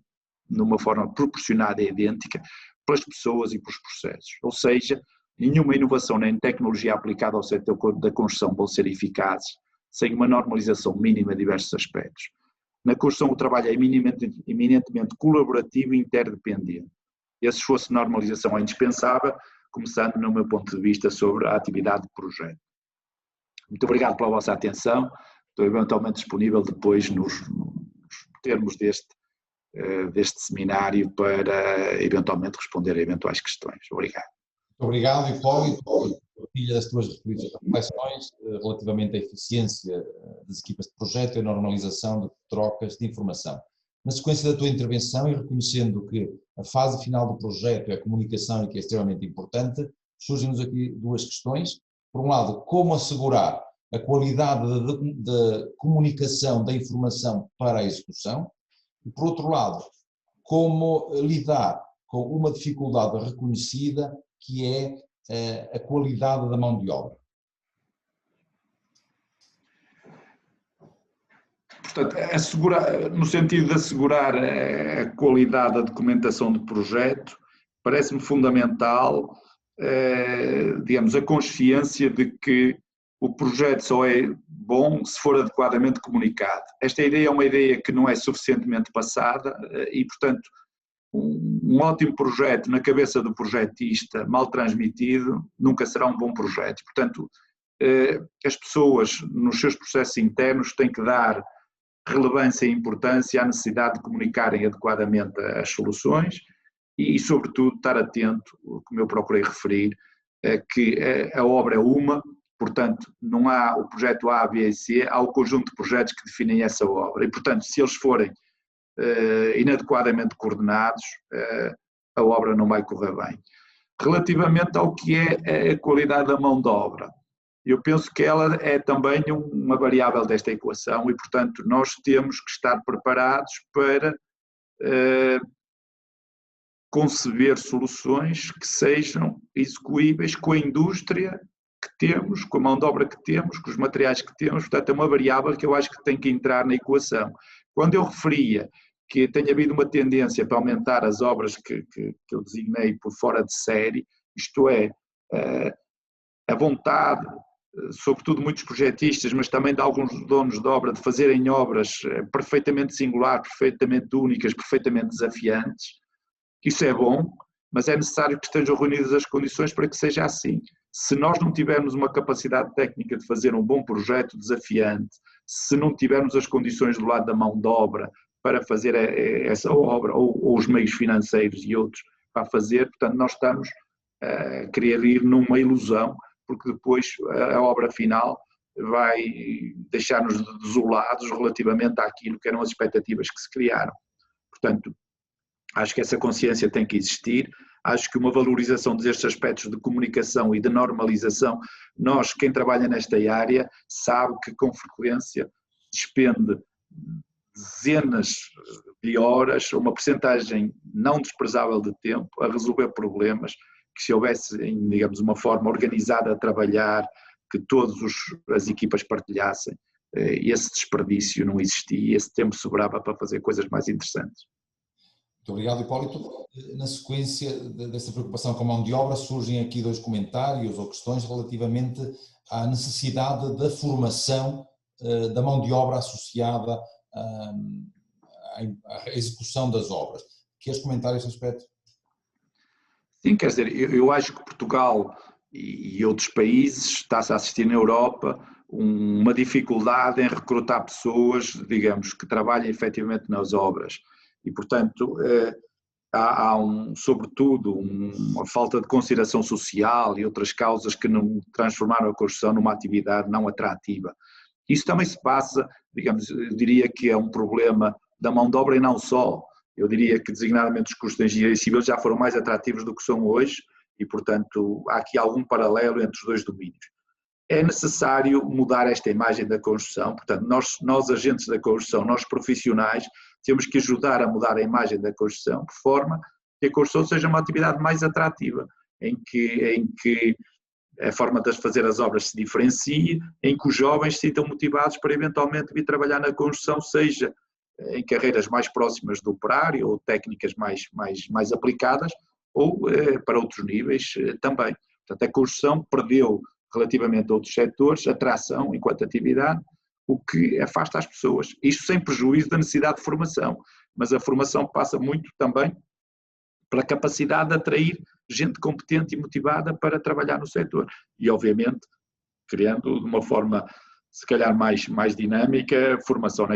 numa forma proporcionada e idêntica para as pessoas e para os processos. Ou seja, nenhuma inovação nem tecnologia aplicada ao setor da construção vão ser eficazes sem uma normalização mínima de diversos aspectos. Na construção o trabalho é eminentemente colaborativo e interdependente. Esse esforço de normalização é indispensável, começando no meu ponto de vista sobre a atividade de projeto. Muito obrigado pela vossa atenção, estou eventualmente disponível depois nos termos deste seminário para eventualmente responder a eventuais questões. Obrigado. Muito obrigado, Hipólito, por partilha das tuas reflexões relativamente à eficiência das equipas de projeto e a normalização de trocas de informação. Na sequência da tua intervenção e reconhecendo que a fase final do projeto é a comunicação e que é extremamente importante, surgem-nos aqui 2 questões. Por um lado, como assegurar a qualidade da comunicação da informação para a execução e, por outro lado, como lidar com uma dificuldade reconhecida que é a qualidade da mão de obra. Portanto, no sentido de assegurar a qualidade da documentação do projeto, parece-me fundamental, digamos, a consciência de que o projeto só é bom se for adequadamente comunicado. Esta ideia é uma ideia que não é suficientemente passada e, portanto, um ótimo projeto na cabeça do projetista, mal transmitido, nunca será um bom projeto. Portanto, as pessoas nos seus processos internos têm que dar relevância e importância à necessidade de comunicarem adequadamente as soluções e, sobretudo, estar atento, como eu procurei referir, que a obra é uma, portanto, não há o projeto A, B e C, há o conjunto de projetos que definem essa obra e, portanto, se eles forem inadequadamente coordenados, a obra não vai correr bem. Relativamente ao que é a qualidade da mão de obra, eu penso que ela é também uma variável desta equação e, portanto, nós temos que estar preparados para conceber soluções que sejam execuíveis com a indústria que temos, com a mão de obra que temos, com os materiais que temos. Portanto, é uma variável que eu acho que tem que entrar na equação. Quando eu referia que tem havido uma tendência para aumentar as obras que eu designei por fora de série, isto é, a vontade, sobretudo muitos projetistas, mas também de alguns donos de obra, de fazerem obras perfeitamente singulares, perfeitamente únicas, perfeitamente desafiantes. Isso é bom, mas é necessário que estejam reunidas as condições para que seja assim. Se nós não tivermos uma capacidade técnica de fazer um bom projeto desafiante, se não tivermos as condições do lado da mão de obra para fazer essa obra, ou os meios financeiros e outros para fazer, portanto nós estamos a querer ir numa ilusão, porque depois a obra final vai deixar-nos desolados relativamente àquilo que eram as expectativas que se criaram. Portanto, acho que essa consciência tem que existir, acho que uma valorização destes aspectos de comunicação e de normalização, nós, quem trabalha nesta área, sabe que com frequência despende dezenas de horas, uma percentagem não desprezável de tempo a resolver problemas que, se houvesse, digamos, uma forma organizada a trabalhar, que todas as equipas partilhassem, esse desperdício não existia, esse tempo sobrava para fazer coisas mais interessantes. Muito obrigado, Hipólito. Na sequência desta preocupação com a mão de obra, surgem aqui 2 comentários ou questões relativamente à necessidade da formação da mão de obra associada à execução das obras. Queres comentar este aspecto? Sim, quer dizer, eu acho que Portugal e outros países está-se a assistir na Europa uma dificuldade em recrutar pessoas, digamos, que trabalhem efetivamente nas obras. E, portanto, há sobretudo uma falta de consideração social e outras causas que não transformaram a construção numa atividade não atrativa. Isso também se passa, digamos, eu diria que é um problema da mão de obra e não só. Eu diria que designadamente os cursos de engenharia civil já foram mais atrativos do que são hoje e, portanto, há aqui algum paralelo entre os dois domínios. É necessário mudar esta imagem da construção, portanto, nós agentes da construção, nós profissionais, temos que ajudar a mudar a imagem da construção de forma que a construção seja uma atividade mais atrativa, em que a forma de fazer as obras se diferencie, em que os jovens se sintam motivados para eventualmente vir trabalhar na construção, seja em carreiras mais próximas do operário ou técnicas mais aplicadas, ou para outros níveis também. Portanto, a construção perdeu, relativamente a outros setores, atração enquanto atividade, o que afasta as pessoas. Isto sem prejuízo da necessidade de formação, mas a formação passa muito também pela capacidade de atrair gente competente e motivada para trabalhar no setor. E, obviamente, criando de uma forma, se calhar, mais dinâmica, formação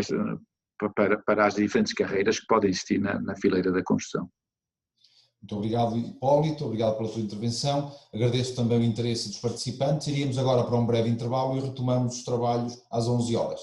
para as diferentes carreiras que podem existir na fileira da construção. Muito obrigado, Hipólito, obrigado pela tua intervenção. Agradeço também o interesse dos participantes. Iríamos agora para um breve intervalo e retomamos os trabalhos às 11 horas.